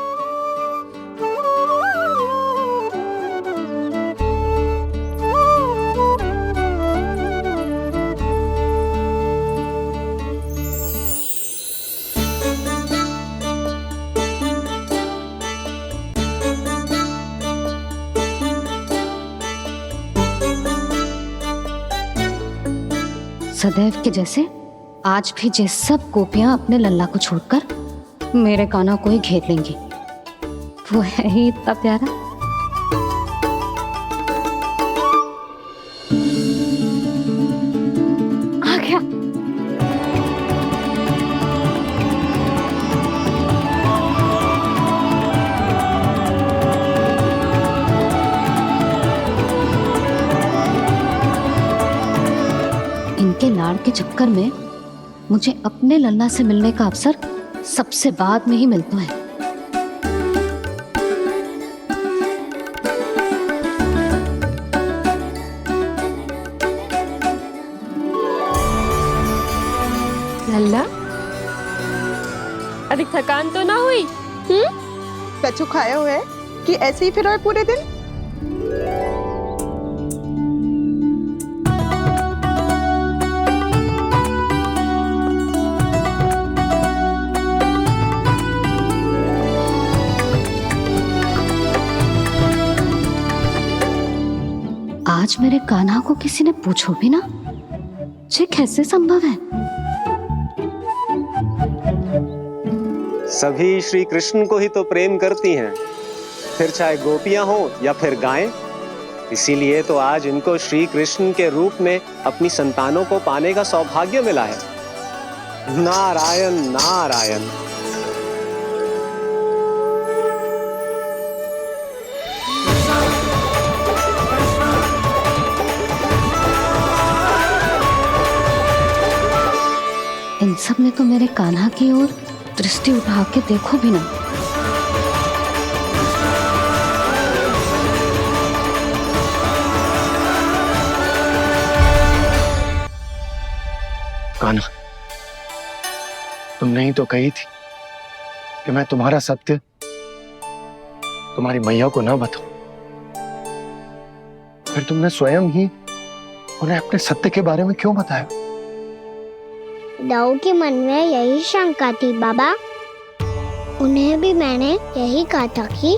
Speaker 3: सदैव के जैसे आज भी जे सब गोपियां अपने लल्ला को छोड़कर मेरे कान्हा को ही घेर लेंगी। वो है ही इतना प्यारा। आ गया। इनके लाड़ के चक्कर में मुझे अपने लल्ला से मिलने का अवसर सबसे बाद में ही मिलता है।
Speaker 13: लल्ला, अधिक थकान तो ना हुई? कछु खाया हुआ है कि ऐसे ही फिर रहे पूरे दिन?
Speaker 3: आज मेरे कान्हा को किसी ने पूछो भी ना, ये कैसे संभव है?
Speaker 8: सभी श्री कृष्ण को ही तो प्रेम करती हैं, फिर चाहे गोपियां हो या फिर गायें। इसीलिए तो आज इनको श्री कृष्ण के रूप में अपनी संतानों को पाने का सौभाग्य मिला है। नारायण नारायण।
Speaker 3: इन सब ने तो मेरे कान्हा की ओर दृष्टि उठा के देखो भी ना।
Speaker 1: कान्हा, तुमने ही तो कही थी कि मैं तुम्हारा सत्य तुम्हारी मैया को ना बताऊं। फिर तुमने स्वयं ही उन्हें अपने सत्य के बारे में क्यों बताया?
Speaker 2: दाऊ के मन में यही शंका थी बाबा। उन्हें भी मैंने यही कहा था कि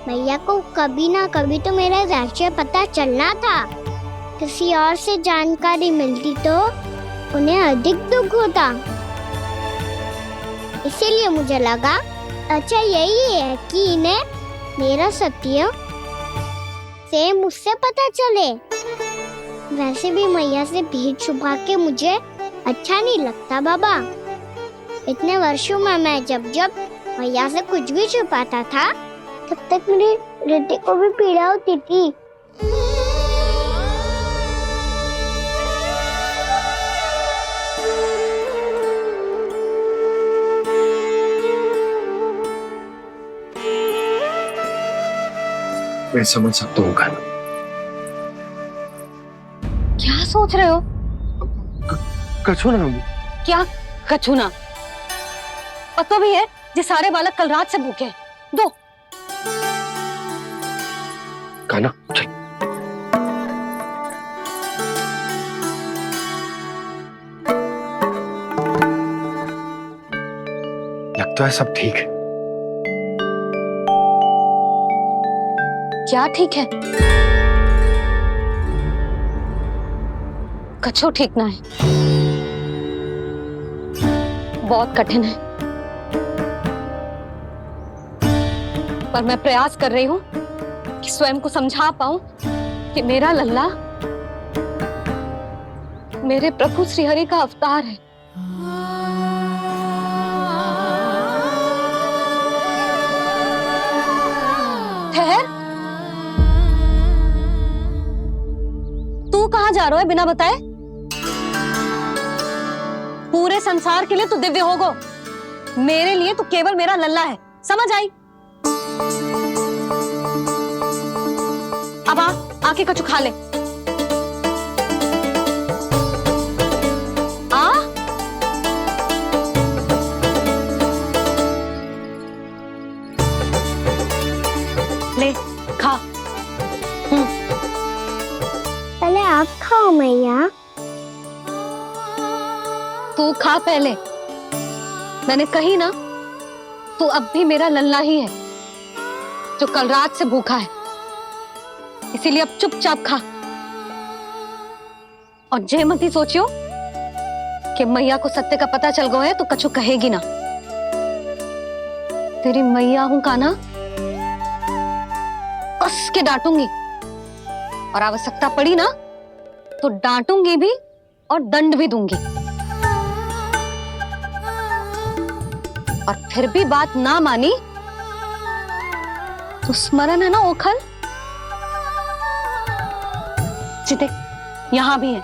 Speaker 2: भैया को कभी ना कभी तो मेरा रहस्य पता चलना था। किसी और से जानकारी मिलती तो उन्हें अधिक दुख होता। इसीलिए मुझे लगा अच्छा यही है कि इन्हें मेरा सत्य से मुझसे पता चले। वैसे भी मैया से भीड़ छुपा के मुझे अच्छा नहीं लगता बाबा। इतने वर्षों में मैं जब जब मैया से कुछ भी छुपाता था तब तक मेरी रिद्धि को भी पीड़ा होती थी।
Speaker 12: मैं समझ सकता हूँ खाना।
Speaker 3: क्या सोच रहे हो?
Speaker 1: कछु ना।
Speaker 3: क्या कछुना? पता भी है ये सारे बालक कल रात से भूखे हैं। दो
Speaker 12: खाना चल। लगता है सब ठीक है।
Speaker 3: क्या ठीक है? कछु ठीक ना है। बहुत कठिन है, पर मैं प्रयास कर रही हूं कि स्वयं को समझा पाऊं कि मेरा लल्ला मेरे प्रभु श्रीहरि का अवतार है। ठहर, तू कहां जा रहा है बिना बताए? पूरे संसार के लिए तू दिव्य होगो, मेरे लिए तू केवल मेरा लल्ला है। समझ आई? अब आके कछु खा ले। आ ले खा।
Speaker 2: पहले आप खाओ मैया।
Speaker 3: तू खा पहले। मैंने कही ना, तू अब भी मेरा लल्ला ही है जो कल रात से भूखा है। इसीलिए अब चुपचाप खा और जय मत ही सोचियो कि मैया को सत्य का पता चल गया है तो कछु कहेगी ना। तेरी मैया हूं कान्हा, कस के डांटूंगी और आवश्यकता पड़ी ना तो डांटूंगी भी और दंड भी दूंगी। और फिर भी बात ना मानी तो स्मरण है ना ओखल? देख यहां भी है।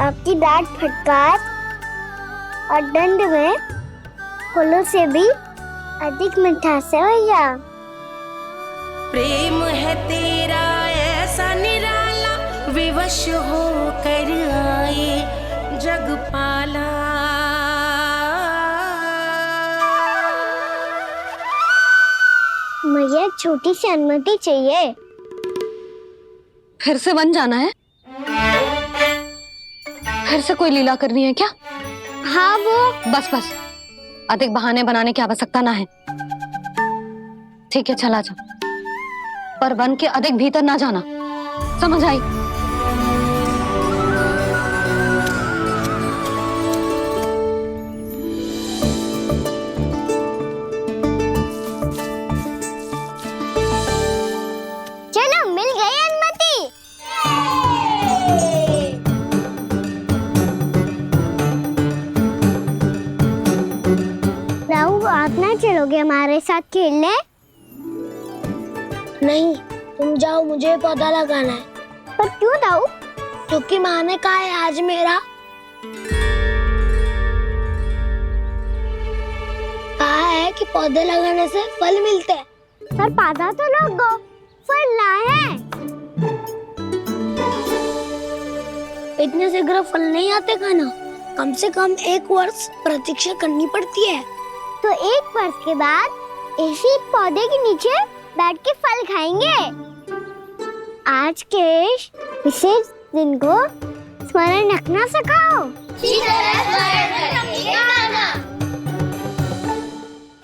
Speaker 2: आपकी डांट फटकार और दंड में फूलों से भी अधिक मिठास है भैया।
Speaker 4: प्रेम है तेरा ऐसा निराला, विवश हो कर आए जग पाला।
Speaker 2: मुझे छोटी सी अनुमति चाहिए।
Speaker 3: फिर से बन जाना है? फिर से कोई लीला करनी है क्या?
Speaker 2: हाँ वो
Speaker 3: बस बस, अधिक बहाने बनाने की आवश्यकता ना है। ठीक है चला जा, पर वन के अधिक भीतर ना जाना। समझ आई?
Speaker 2: चलो मिल गई अनुमति। राहु आप ना चलोगे हमारे साथ खेलने?
Speaker 5: नहीं, तुम जाओ, मुझे पौधा लगाना है।
Speaker 2: पर क्यों दाऊ?
Speaker 5: क्योंकि माँ ने कहा है आज मेरा कहा है कि पौधे लगाने से फल मिलते हैं।
Speaker 2: पर पौधा तो लगो, फल ना है।
Speaker 5: इतने शीघ्र फल नहीं आते खाना। कम से कम 1 वर्ष प्रतीक्षा करनी पड़ती है।
Speaker 2: तो 1 वर्ष के बाद इसी पौधे के नीचे बैठ के फल खाएंगे। आज के विशेष दिन को स्मरण रखना सिखाओ।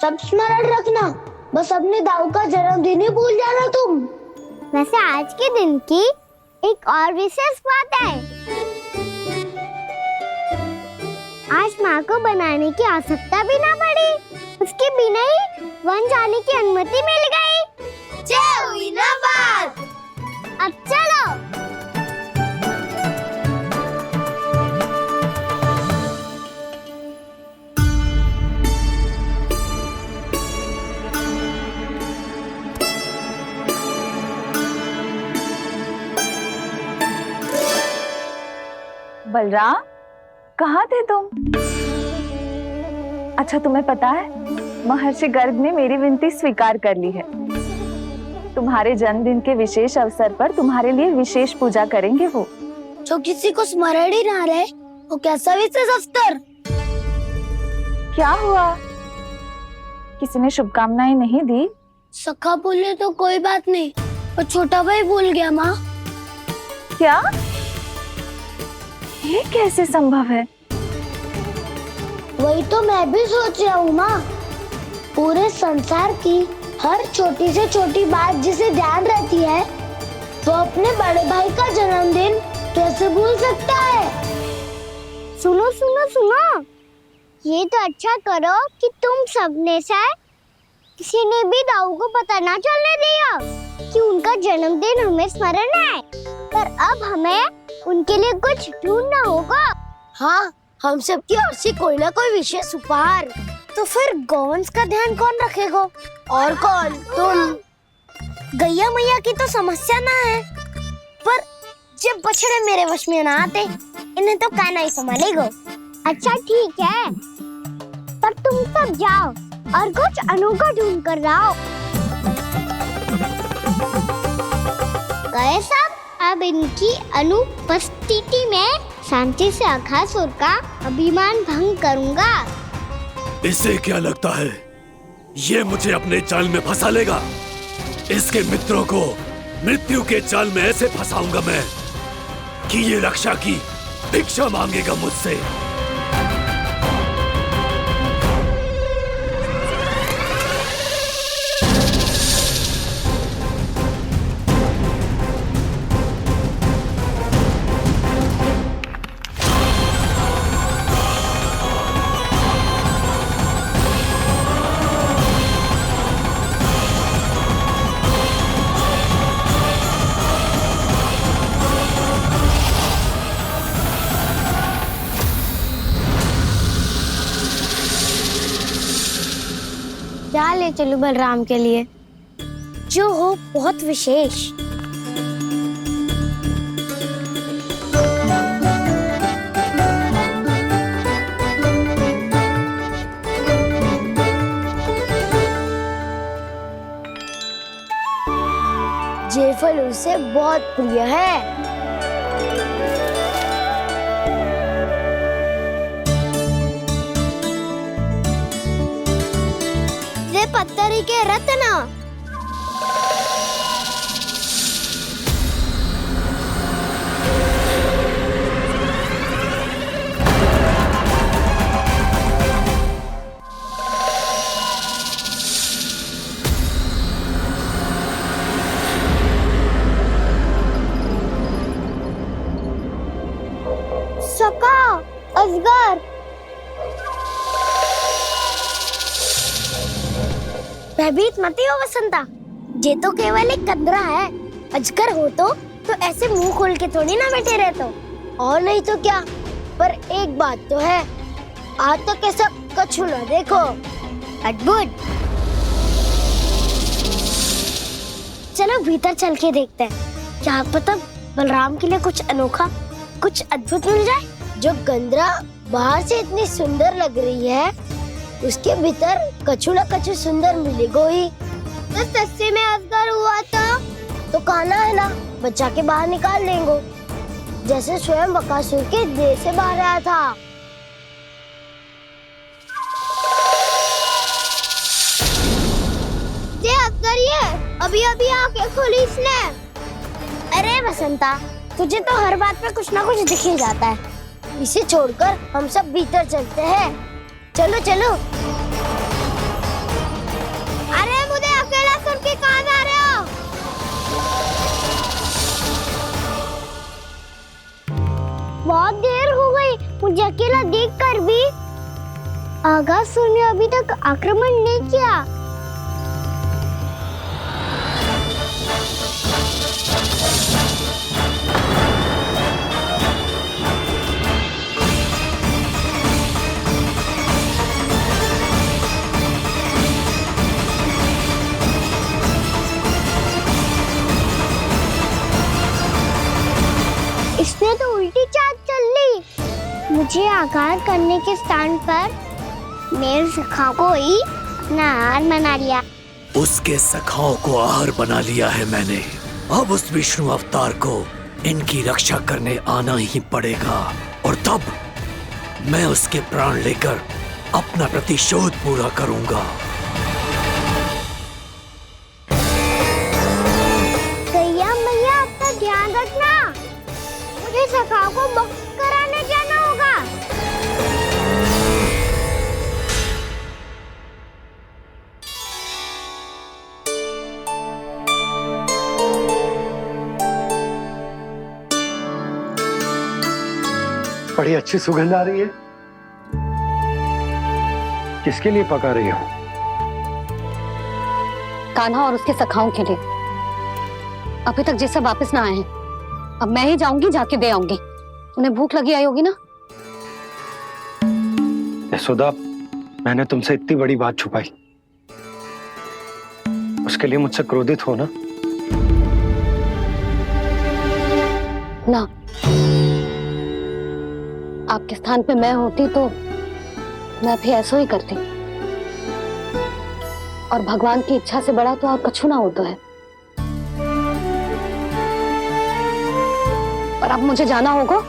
Speaker 5: सब स्मरण रखना, बस अपने दाऊ का जन्मदिन ही भूल जाना तुम।
Speaker 2: वैसे आज के दिन की एक और विशेष बात है। आज माँ को बनाने की आवश्यकता भी ना पड़ी, उसके बिना ही वन जाने की अनुमति मिल गई।
Speaker 5: जय हुई ना बात।
Speaker 2: अब चलो।
Speaker 6: बलराम, कहाँ थे तुम? अच्छा, तुम्हें पता है महर्षि गर्ग ने मेरी विनती स्वीकार कर ली है। तुम्हारे जन्मदिन के विशेष अवसर पर तुम्हारे लिए विशेष पूजा करेंगे वो।
Speaker 5: जो किसी को स्मरण ही ना रहे, वो कैसा विशेष अवसर?
Speaker 6: क्या हुआ? किसी ने शुभकामनाएं नहीं दी?
Speaker 5: सखा बोले तो कोई बात नहीं, पर छोटा भाई भूल गया माँ।
Speaker 6: क्या? ये कैसे संभव है?
Speaker 5: वही तो मैं भी सोच रहा हूँ माँ। पूरे संसार की हर छोटी से छोटी बात जिसे ध्यान रहती है, वो अपने बड़े भाई का जन्मदिन कैसे भूल सकता है?
Speaker 2: सुनो सुनो सुनो, ये तो अच्छा करो कि तुम सबने से किसी ने भी दाऊ को पता ना चलने दिया कि उनका जन्मदिन हमें स्मरण है। पर अब हमें उनके लिए कुछ ढूंढना होगा।
Speaker 5: हाँ, हम सबकी ओर से कोई ना कोई विशेष उपहार।
Speaker 2: तो फिर गौवंश का ध्यान कौन रखेगा?
Speaker 5: और कौन? तुम।
Speaker 2: गैया मैया की तो समस्या ना है, पर जब बछड़े मेरे वश में ना आते, इन्हें तो कान्हा ही संभालेगा। अच्छा ठीक है, पर तुम सब जाओ और कुछ अनोखा ढूंढ कर लाओ। गए सब? अब इनकी अनुपस्थिति में शांति से अघासुर का अभिमान भंग करूंगा।
Speaker 7: इसे क्या लगता है ये मुझे अपने जाल में फंसा लेगा? इसके मित्रों को मृत्यु के जाल में ऐसे फंसाऊंगा मैं कि ये रक्षा की भिक्षा मांगेगा मुझसे।
Speaker 2: क्या ले चलूं बलराम के लिए जो हो बहुत विशेष?
Speaker 5: ये फल उसे बहुत प्रिय है।
Speaker 2: पत्थरी के रत्न। सका, अजगर। भयभीत मत हो वसंता, ये तो केवल एक कंदरा है। अजगर हो तो ऐसे मुंह खोल के थोड़ी ना बैठे रहते हो।
Speaker 5: और नहीं तो क्या, पर एक बात तो है, आज तक ऐसा कछु ना देखो।
Speaker 2: अद्भुत। चलो भीतर चल के देखते हैं, क्या पता बलराम के लिए कुछ अनोखा, कुछ अद्भुत मिल जाए।
Speaker 5: जो गंदरा बाहर से इतनी सुंदर लग रही है, उसके भीतर कछु न कछु सुंदर मिलेगा ही।
Speaker 2: तो सस्ते में अजगर हुआ
Speaker 5: तो कान्हा है ना, बच्चा के बाहर निकाल देंगे, जैसे स्वयं बकासुर के देह से बाहर आया था।
Speaker 2: अभी आंखें खोली इसने।
Speaker 5: अरे बसंता, तुझे तो हर बात पे कुछ ना कुछ दिख ही जाता है। इसे छोड़कर हम सब भीतर चलते हैं। चलो चलो।
Speaker 2: अरे मुझे अकेला छोड़ के कहाँ जा रहे हो? बहुत देर हो गई मुझे अकेला देखकर भी। आगासुर ने अभी तक आक्रमण नहीं किया। इसने तो उल्टी चाल चल ली। मुझे आघात करने के स्थान पर मेरे सखा को ही अपना आहार बना लिया।
Speaker 7: उसके सखाओं को आहार बना लिया है मैंने। अब उस विष्णु अवतार को इनकी रक्षा करने आना ही पड़ेगा, और तब मैं उसके प्राण लेकर अपना प्रतिशोध पूरा करूंगा।
Speaker 2: गैया मैया, अपना ध्यान रखना। मुझे सखा को मुक्त कराने जाना होगा।
Speaker 1: बड़ी अच्छी सुगंध आ रही है। किसके लिए पका रही हो?
Speaker 3: कान्हा और उसके सखाओं के लिए। अभी तक जैसे वापस ना आए हैं, अब मैं ही जाऊंगी, जाके दे आऊंगी। उन्हें भूख लगी आई होगी ना।
Speaker 1: यशोदा, मैंने तुमसे इतनी बड़ी बात छुपाई, उसके लिए मुझसे क्रोधित हो ना?
Speaker 3: ना, आपके स्थान पे मैं होती तो मैं भी ऐसा ही करती। और भगवान की इच्छा से बड़ा तो और कछु ना होता है। पर अब मुझे जाना होगा।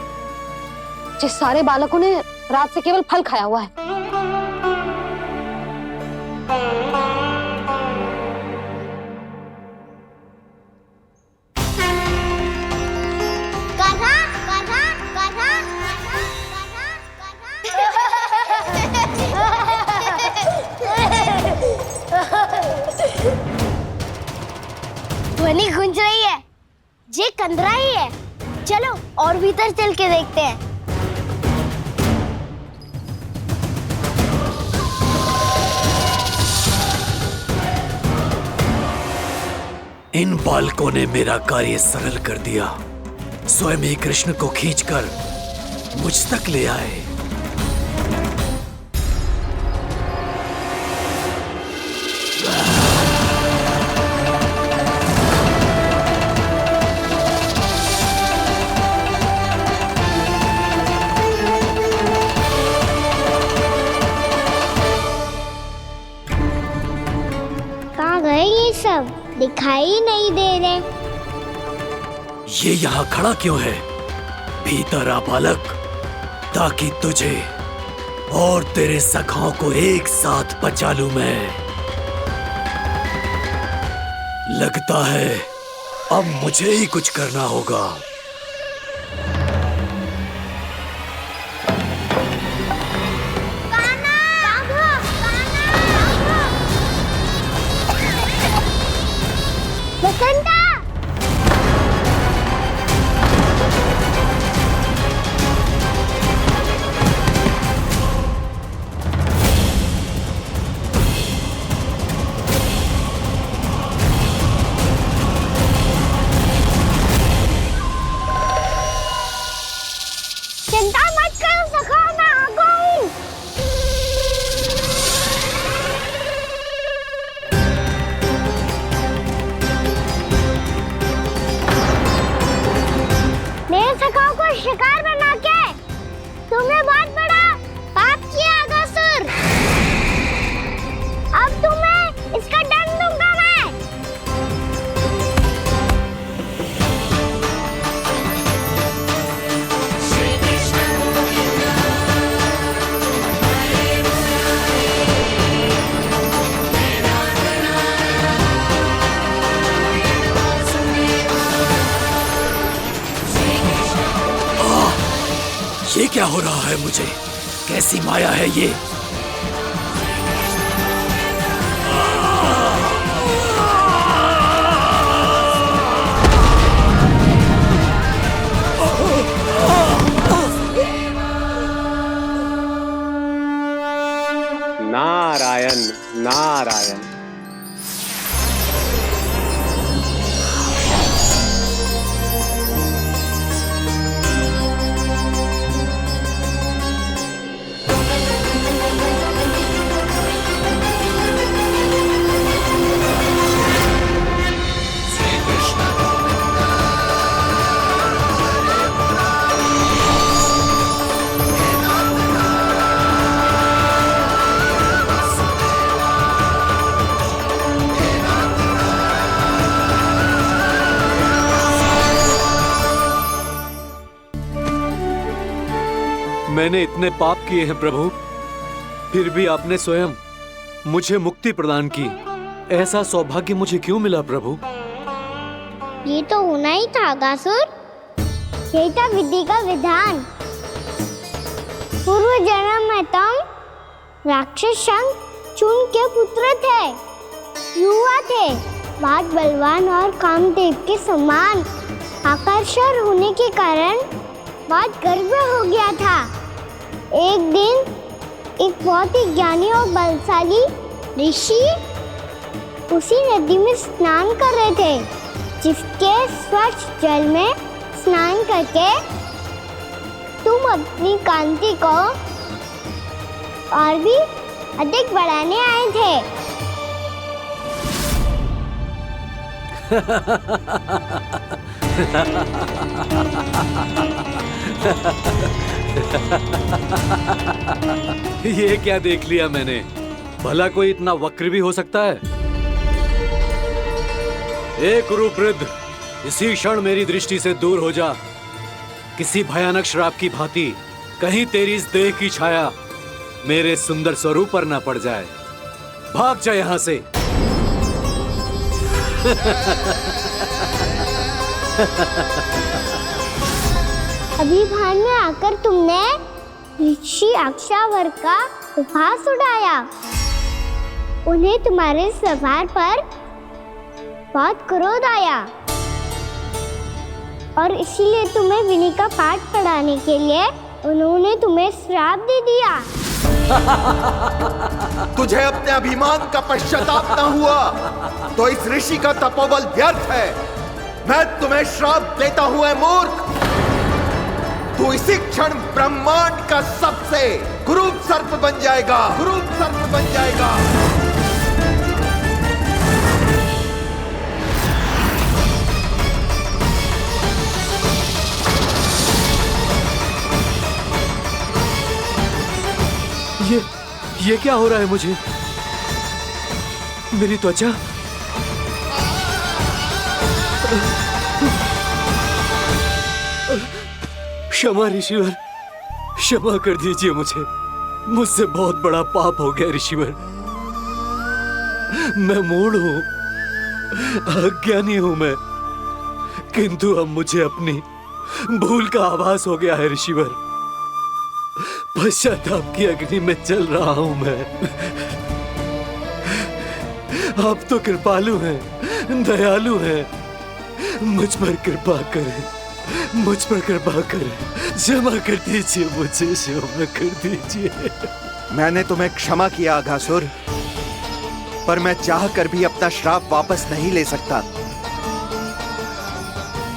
Speaker 3: जिस सारे बालकों ने रात से केवल फल खाया हुआ है।
Speaker 5: ध्वनि गूंज रही है। ये कंदरा ही है। चलो और भीतर चल के देखते हैं।
Speaker 7: इन बालकों ने मेरा कार्य सरल कर दिया। स्वयं ही कृष्ण को खींचकर मुझ तक ले आए।
Speaker 2: कहाँ गए ये सब? दिखाई नहीं दे रहे।
Speaker 7: ये यहाँ खड़ा क्यों है? भीतर आ बालक, ताकि तुझे और तेरे सखाओं को एक साथ बचा लूं मैं। लगता है अब मुझे ही कुछ करना होगा।
Speaker 2: बसंता!
Speaker 7: क्या हो रहा है मुझे? कैसी माया है ये?
Speaker 8: नारायण नारायण।
Speaker 9: मैंने इतने पाप किए हैं प्रभु, फिर भी आपने स्वयं मुझे मुक्ति प्रदान की। ऐसा सौभाग्य मुझे क्यों मिला प्रभु?
Speaker 2: ये तो होना ही था अगासुर। यही था विधि का विधान। पूर्व जन्म में तुम राक्षस शंखचूड़ के पुत्र थे, युवा थे, बहुत बलवान और कामदेव के समान। आकर्षण होने के कारण बहुत गर्व हो गया था। एक दिन एक बहुत ही ज्ञानी और बलशाली ऋषि उसी नदी में स्नान कर रहे थे, जिसके स्वच्छ जल में स्नान करके तुम अपनी कांति को और भी अधिक बढ़ाने आए थे।
Speaker 9: ये क्या देख लिया मैंने? भला कोई इतना वक्र भी हो सकता है? ए कुरुवृद्ध, इसी क्षण मेरी दृष्टि से दूर हो जा। किसी भयानक श्राप की भांति कहीं तेरी इस देह की छाया मेरे सुंदर स्वरूप पर न पड़ जाए। भाग जा यहां से।
Speaker 2: अभी भान में आकर तुमने ऋषि अक्षावर का उपहास उड़ाया। उन्हें तुम्हारे स्वभाव पर बहुत क्रोध आया और इसीलिए तुम्हें विधि का पाठ पढ़ाने के लिए उन्होंने तुम्हें श्राप दे दिया।
Speaker 10: तुझे अपने अभिमान का पश्चाताप न हुआ तो इस ऋषि का तपोबल व्यर्थ है। मैं तुम्हें श्राप देता हूं ऐ मूर्ख। तू इसी क्षण ब्रह्मांड का सबसे कुरूप सर्प बन जाएगा, कुरूप सर्प बन जाएगा।
Speaker 9: ये क्या हो रहा है मुझे? मेरी त्वचा क्षमा ऋषिवर, क्षमा कर दीजिए मुझे। मुझसे बहुत बड़ा पाप हो गया ऋषिवर। मैं मूढ़ हूं, अज्ञानी हूं मैं, किंतु अब मुझे अपनी भूल का आभास हो गया है ऋषिवर। पश्चाताप की अग्नि में जल रहा हूं मैं। आप तो कृपालु हैं, दयालु हैं, मुझ पर कृपा करें, मुझ पर कृपा करें। क्षमा कर दीजिए मुझे, क्षमा कर दीजिए।
Speaker 10: मैंने तुम्हें क्षमा किया अघासुर, पर मैं चाहकर भी अपना श्राप वापस नहीं ले सकता।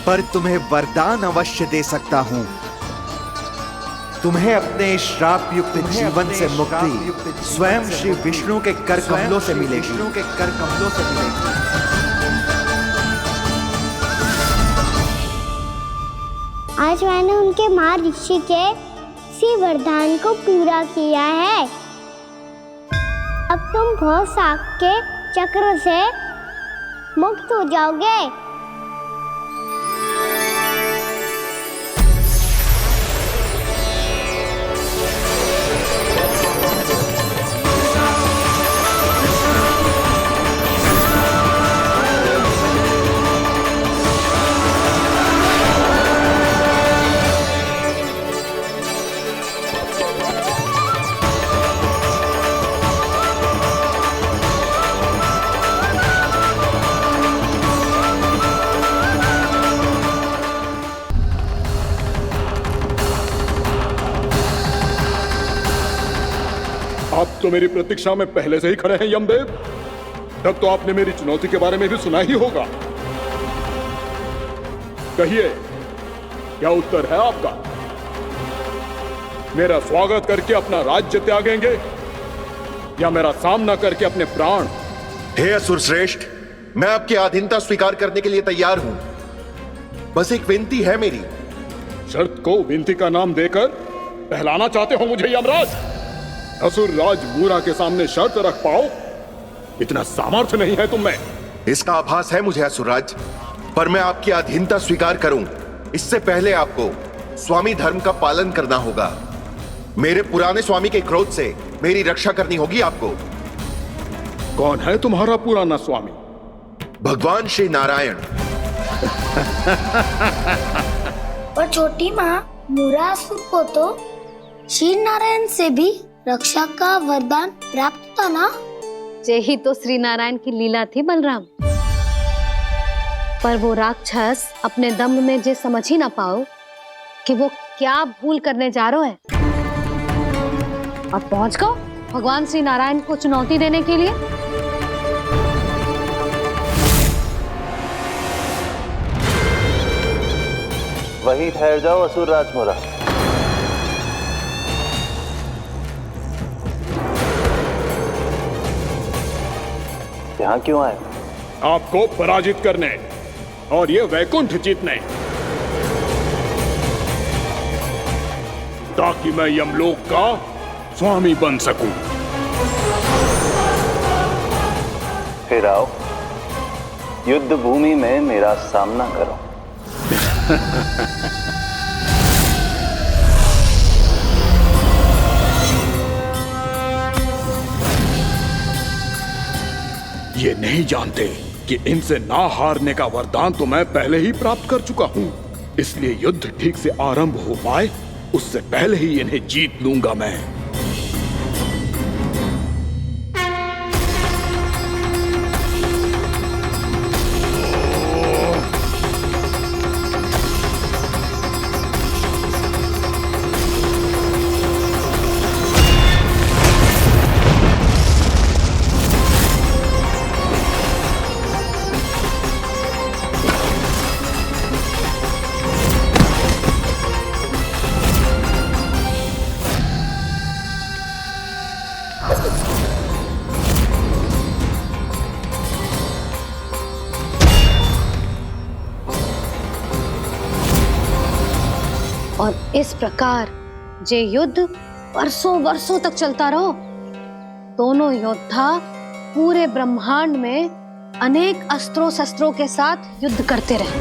Speaker 10: पर तुम्हें वरदान अवश्य दे सकता हूं। तुम्हें अपने श्राप युक्त जीवन से मुक्ति स्वयं श्री विष्णु के कर कमलों से मिलेगी।
Speaker 2: आज मैंने उनके मां ऋषि के इसी वरदान को पूरा किया है। अब तुम भव साग के चक्र से मुक्त हो जाओगे।
Speaker 14: तो मेरी प्रतीक्षा में पहले से ही खड़े हैं यमदेव। तब तो आपने मेरी चुनौती के बारे में भी सुना ही होगा। कहिए, क्या उत्तर है आपका? मेरा स्वागत करके अपना राज्य त्यागेंगे या मेरा सामना करके अपने प्राण?
Speaker 10: हे असुर श्रेष्ठ, मैं आपकी अधीनता स्वीकार करने के लिए तैयार हूं। बस एक विनती है मेरी।
Speaker 14: शर्त को विनती का नाम देकर पहलाना चाहते हो मुझे यमराज? असुर राज मूरा के सामने शर्त रख पाओ, इतना सामर्थ्य नहीं है तुम में।
Speaker 10: इसका आभास है मुझे असुरराज, पर मैं आपकी अधीनता स्वीकार करूं इससे पहले आपको स्वामी धर्म का पालन करना होगा। मेरे पुराने स्वामी के क्रोध से मेरी रक्षा करनी होगी आपको।
Speaker 14: कौन है तुम्हारा पुराना स्वामी?
Speaker 10: भगवान श्री नारायण।
Speaker 5: पर छोटी माँ, मूरासुर को तो श्री नारायण से भी रक्षा का वरदान प्राप्त था ना?
Speaker 3: यही तो श्री नारायण की लीला थी बलराम। पर वो राक्षस अपने दम में जे समझ ही ना पाओ कि वो क्या भूल करने जा रहे हैं, और पहुंच गो भगवान श्री नारायण को चुनौती देने के लिए।
Speaker 15: वहीं ठहर जाओ असुर राजमोरा। यहाँ क्यों आए?
Speaker 14: आपको पराजित करने और ये वैकुंठ जीतने, ताकि मैं यमलोक का स्वामी बन सकूं।
Speaker 15: फिर आओ, युद्ध भूमि में मेरा सामना करो।
Speaker 14: ये नहीं जानते कि इनसे ना हारने का वरदान तो मैं पहले ही प्राप्त कर चुका हूं, इसलिए युद्ध ठीक से आरंभ हो पाए उससे पहले ही इन्हें जीत लूंगा मैं।
Speaker 3: और इस प्रकार जे युद्ध वर्षों वर्षों तक चलता रहो। दोनों योद्धा पूरे ब्रह्मांड में अनेक अस्त्रों शस्त्रों के साथ युद्ध करते रहे।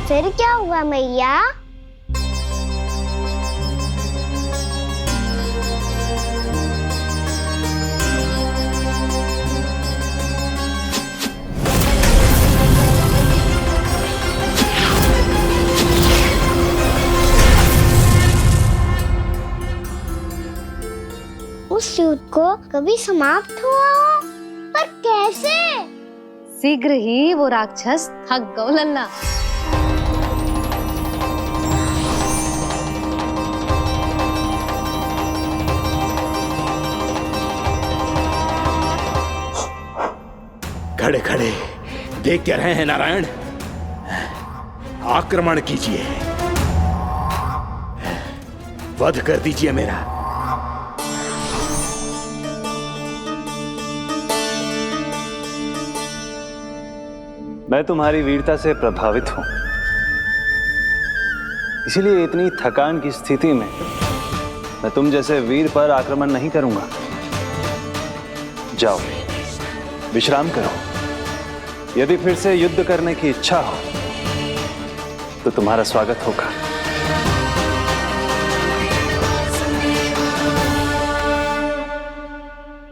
Speaker 2: फिर क्या हुआ मैया? उस युद्ध को कभी समाप्त हुआ हो, पर कैसे?
Speaker 3: शीघ्र ही वो राक्षस थक गो लल्ला।
Speaker 7: खड़े खड़े देख क्या रहे हैं नारायण? आक्रमण कीजिए, वध कर दीजिए मेरा।
Speaker 15: मैं तुम्हारी वीरता से प्रभावित हूं, इसीलिए इतनी थकान की स्थिति में मैं तुम जैसे वीर पर आक्रमण नहीं करूंगा। जाओ विश्राम करो। यदि फिर से युद्ध करने की इच्छा हो तो तुम्हारा स्वागत होगा।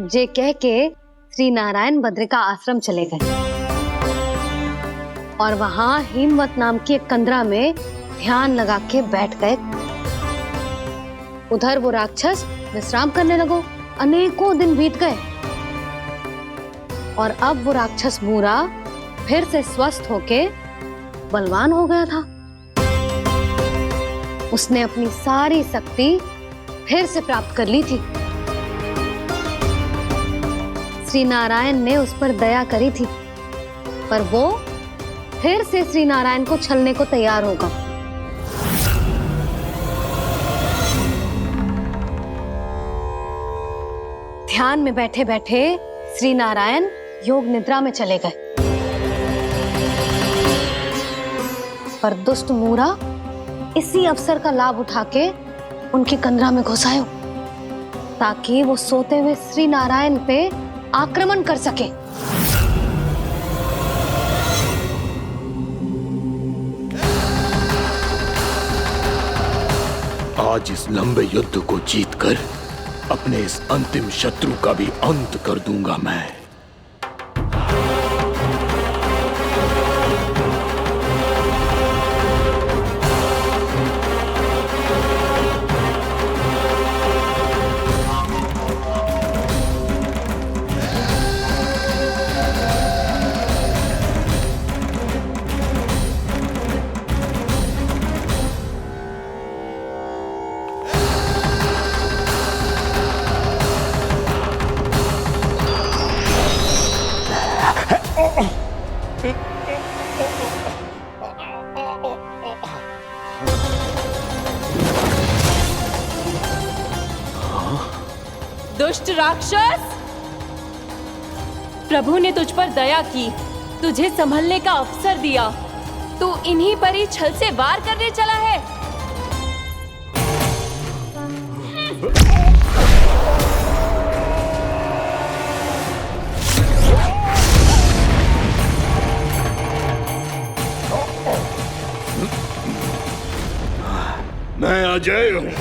Speaker 3: जे कह के श्री नारायण बद्रिका आश्रम चले गए और वहां हिमवत नाम की एक कंदरा में ध्यान लगा के बैठ गए। उधर वो राक्षस विश्राम करने लगो। अनेकों दिन बीत गए और अब वो राक्षस मूरा फिर से स्वस्थ होके बलवान हो गया था। उसने अपनी सारी शक्ति फिर से प्राप्त कर ली थी। श्री नारायण ने उस पर दया करी थी, पर वो फिर से श्री नारायण को छलने को तैयार होगा। ध्यान में बैठे बैठे श्री नारायण योग निद्रा में चले गए, पर दुष्ट मूरा इसी अवसर का लाभ उठा के उनकी कंदरा में घुस आयो, ताकि वो सोते हुए श्री नारायण पे आक्रमण कर सके।
Speaker 14: आज इस लंबे युद्ध को जीतकर अपने इस अंतिम शत्रु का भी अंत कर दूंगा मैं।
Speaker 16: दुष्ट राक्षस, प्रभु ने तुझ पर दया की, तुझे संभलने का अवसर दिया। तू इन्हीं पर ही छल से वार करने चला है।
Speaker 14: मैं अजय हूँ,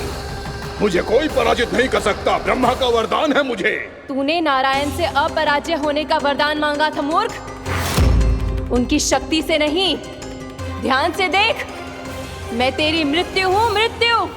Speaker 14: मुझे कोई पराजित नहीं कर सकता। ब्रह्मा का वरदान है मुझे।
Speaker 16: तूने नारायण से अपराजय होने का वरदान मांगा था मूर्ख, उनकी शक्ति से नहीं। ध्यान से देख, मैं तेरी मृत्यु हूँ, मृत्यु।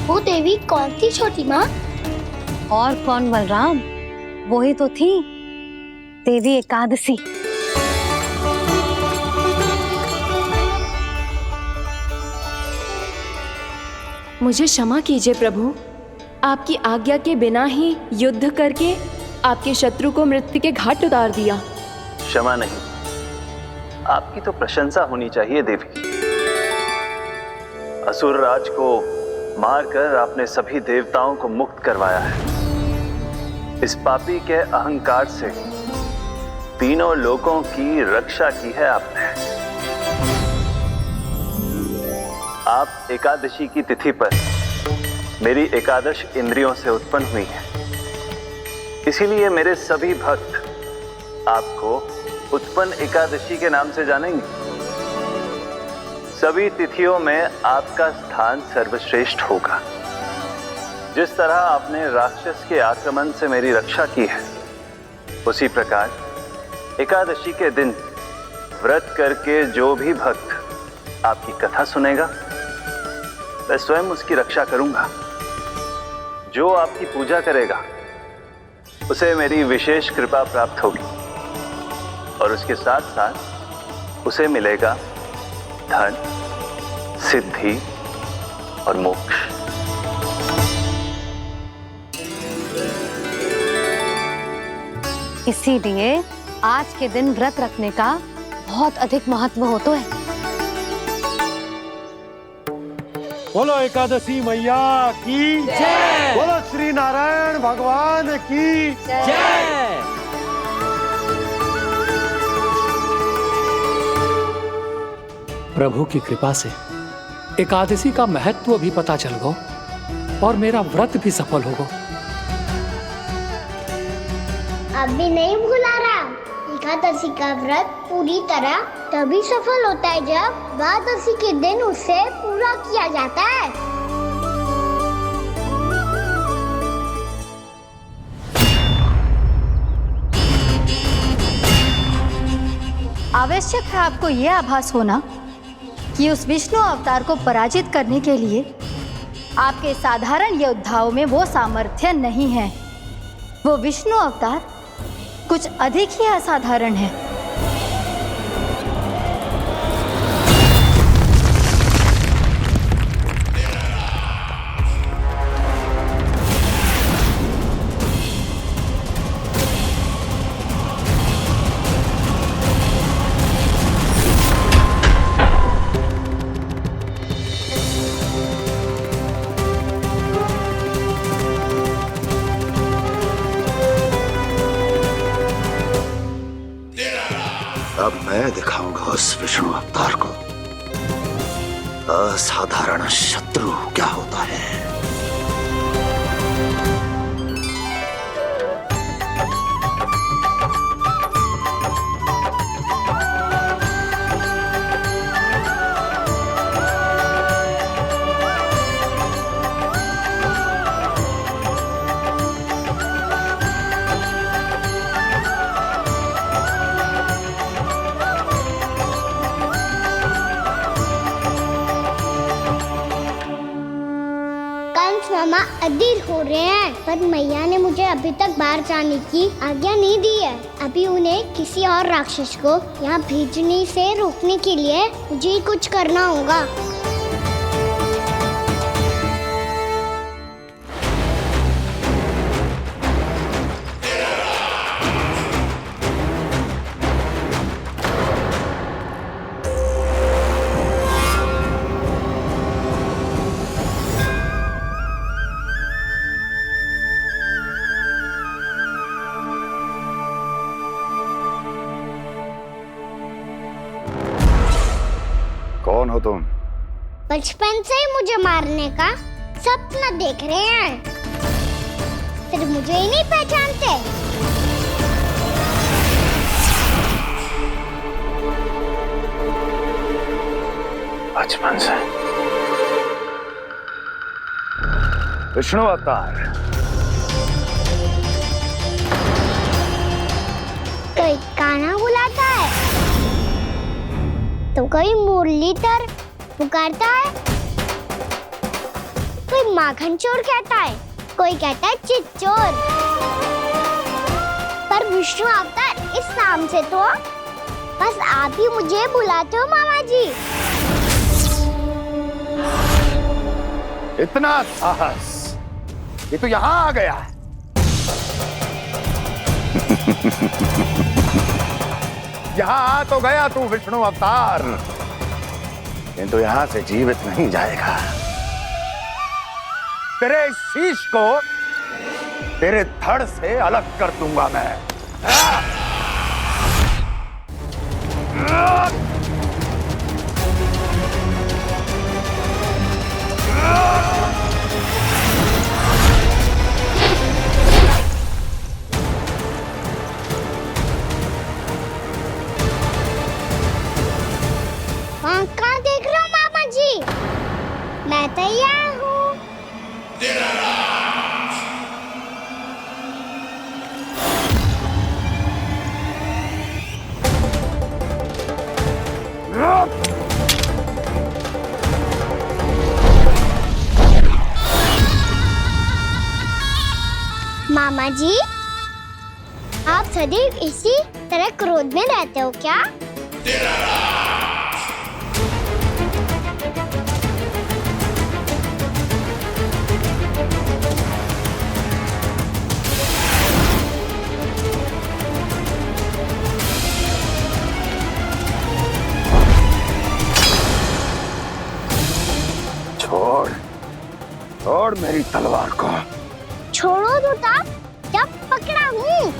Speaker 5: वो देवी कौन थी छोटी माँ?
Speaker 3: और कौन बलराम, वही तो थी देवी एकादशी।
Speaker 16: मुझे क्षमा कीजिए प्रभु, आपकी आज्ञा के बिना ही युद्ध करके आपके शत्रु को मृत्यु के घाट उतार दिया।
Speaker 15: क्षमा नहीं, आपकी तो प्रशंसा होनी चाहिए देवी। असुर राज को मारकर आपने सभी देवताओं को मुक्त करवाया है। इस पापी के अहंकार से तीनों लोकों की रक्षा की है आपने। आप एकादशी की तिथि पर मेरी एकादश इंद्रियों से उत्पन्न हुई हैं। इसीलिए मेरे सभी भक्त आपको उत्पन्न एकादशी के नाम से जानेंगे। सभी तिथियों में आपका स्थान सर्वश्रेष्ठ होगा। जिस तरह आपने राक्षस के आक्रमण से मेरी रक्षा की है, उसी प्रकार एकादशी के दिन व्रत करके जो भी भक्त आपकी कथा सुनेगा, मैं स्वयं उसकी रक्षा करूंगा। जो आपकी पूजा करेगा उसे मेरी विशेष कृपा प्राप्त होगी, और उसके साथ साथ उसे मिलेगा धन, सिद्धि और मोक्ष।
Speaker 3: इसीलिए आज के दिन व्रत रखने का बहुत अधिक महत्व होता है।
Speaker 1: बोलो एकादशी मैया की जय। बोलो श्री नारायण भगवान की जय।
Speaker 17: प्रभु की कृपा से एकादशी का महत्व भी पता चल गो और मेरा व्रत भी सफल हो गो।
Speaker 2: अभी नहीं भूला रहा, एकादशी का व्रत पूरी तरह तभी सफल होता है जब द्वादशी के दिन उसे पूरा किया जाता है।
Speaker 18: आवश्यक है आपको यह आभास होना कि उस विष्णु अवतार को पराजित करने के लिए आपके साधारण योद्धाओं में वो सामर्थ्य नहीं है। वो विष्णु अवतार कुछ अधिक ही असाधारण है।
Speaker 19: अब मैं दिखाऊंगा उस विष्णु अवतार को असाधारण शत्रु क्या होता है।
Speaker 2: मामा अधीर हो रहे हैं, पर मैया ने मुझे अभी तक बाहर जाने की आज्ञा नहीं दी है। अभी उन्हें किसी और राक्षस को यहाँ भेजने से रोकने के लिए मुझे ही कुछ करना होगा।
Speaker 19: कौन हो तुम?
Speaker 2: बचपन से ही मुझे मारने का सपना देख रहे हैं, फिर मुझे ही नहीं पहचानते।
Speaker 19: बचपन से विष्णु अवतार।
Speaker 2: कोई कान्हा बुलाता है तो कोई मुरलीधर पुकारता है, कोई माखन चोर कहता है, कोई कहता है चिच्चोर। पर विष्णु अवतार इस नाम से तो बस आप ही मुझे बुलाते हो मामा जी।
Speaker 19: इतना साहस, ये तो यहाँ आ गया है। यहाँ आ तो गया तू विष्णु अवतार, किंतु यहाँ से जीवित नहीं जाएगा। तेरे इस शीश को तेरे धड़ से अलग कर दूंगा मैं।
Speaker 2: कहाँ देख रहे हो मामा जी? मैं तैयार हूँ। मामा जी, आप सदैव इसी तरह क्रोध में रहते हो क्या?
Speaker 19: छोड़, छोड़ मेरी तलवार को।
Speaker 2: छोड़ो तो तब जब पकड़ा हूँ।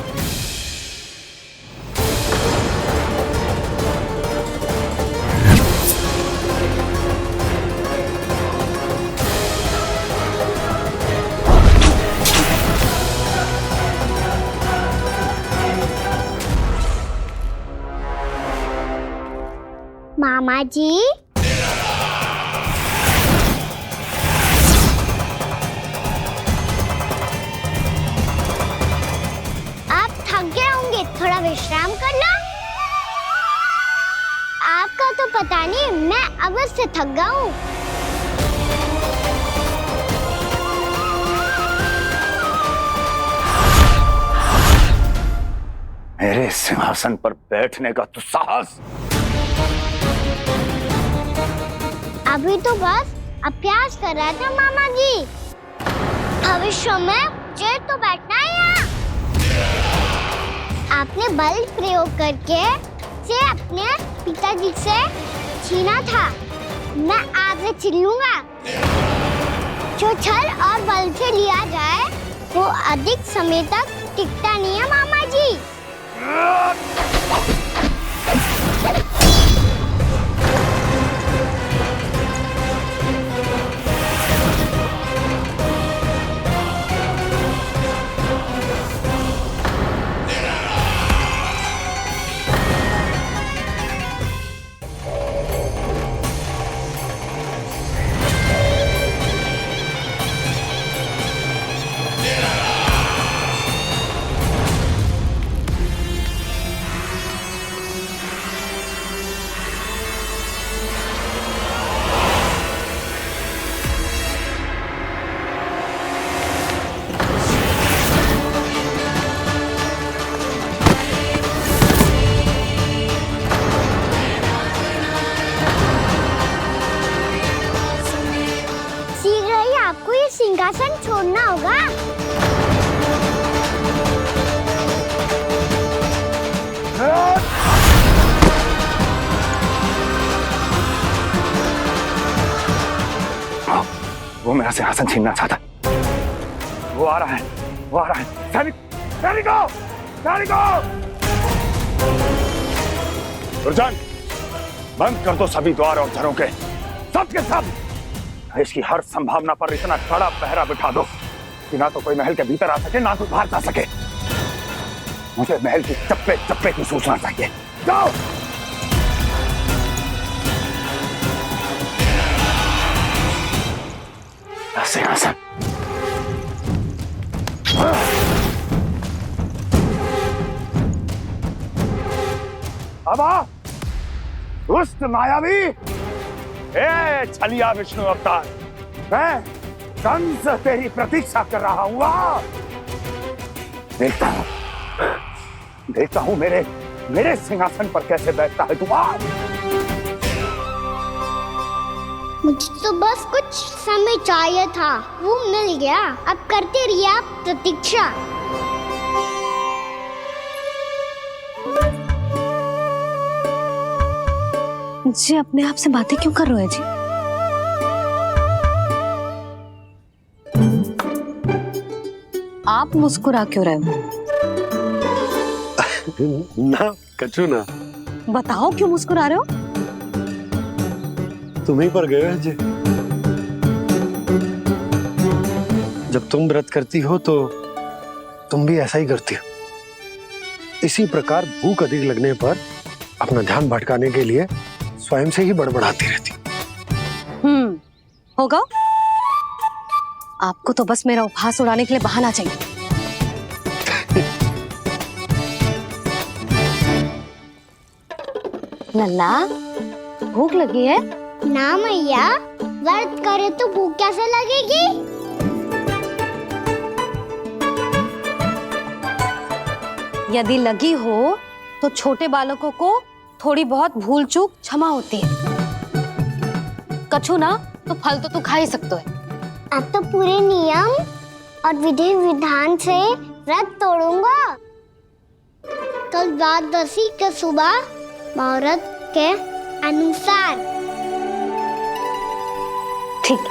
Speaker 2: मामा जी, आप थक गए होंगे, थोड़ा विश्राम कर लो। पता नहीं, मैं अवश्य थक गया हूँ।
Speaker 19: मेरे सिंहासन पर बैठने का तो साहस।
Speaker 2: अभी तो बस अभ्यास कर रहा था मामा जी। भविष्य में मुझे तो बैठना है यहाँ। आपने बल प्रयोग करके से अपने पिताजी से छीना था, मैं आज छीन लूंगा। जो छल और बल से लिया जाए वो अधिक समय तक टिकता नहीं है मामा जी। सिंहासन छोड़ना होगा।
Speaker 19: वो मेरा सिंहासन छीनना चाहता। वो आ रहा है, वो आ रहा है। सैनिकों, दुर्जन, बंद कर दो सभी द्वार और घरों के, सब के सब। इसकी हर संभावना पर इतना कड़ा पहरा बिठा दो कि ना तो कोई महल के भीतर आ सके, ना कोई बाहर जा सके। मुझे महल की चप्पे चप्पे की सूचना चाहिए। जाओ। सिंहासन। अब आ, दुष्ट मायावी, छलिया विष्णु अवतार, मैं कंस तेरी प्रतीक्षा कर रहा हूँ। देखता हूँ मेरे सिंहासन पर कैसे बैठता है तू।
Speaker 2: मुझे तो बस कुछ समय चाहिए था, वो मिल गया। अब करते रहिए आप प्रतीक्षा।
Speaker 3: जी अपने आप से बातें क्यों कर रहे हो जी? आप मुस्कुरा क्यों रहे हो?
Speaker 7: ना कछु ना।
Speaker 3: बताओ क्यों मुस्कुरा रहे हो?
Speaker 7: तुम्हीं पर गए जी।
Speaker 1: जब तुम व्रत करती हो तो तुम भी ऐसा ही करती हो। इसी प्रकार भूख अधिक लगने पर अपना ध्यान भटकाने के लिए स्वयं से ही बड़बड़ाती रहती।
Speaker 3: होगा। आपको तो बस मेरा उपहास उड़ाने के लिए बहाना चाहिए। नन्ना, भूख लगी है?
Speaker 2: ना मैया, व्रत करे तो भूख कैसे लगेगी?
Speaker 3: यदि लगी हो तो छोटे बालकों को थोड़ी बहुत भूल चूक क्षमा होती है। कछु ना तो फल तो तू खा ही सकते है।
Speaker 2: अब तो पूरे नियम और विधि विधान से व्रत तोड़ूंगा। कल द्वादशी के सुबह मुहूर्त के अनुसार।
Speaker 3: ठीक है।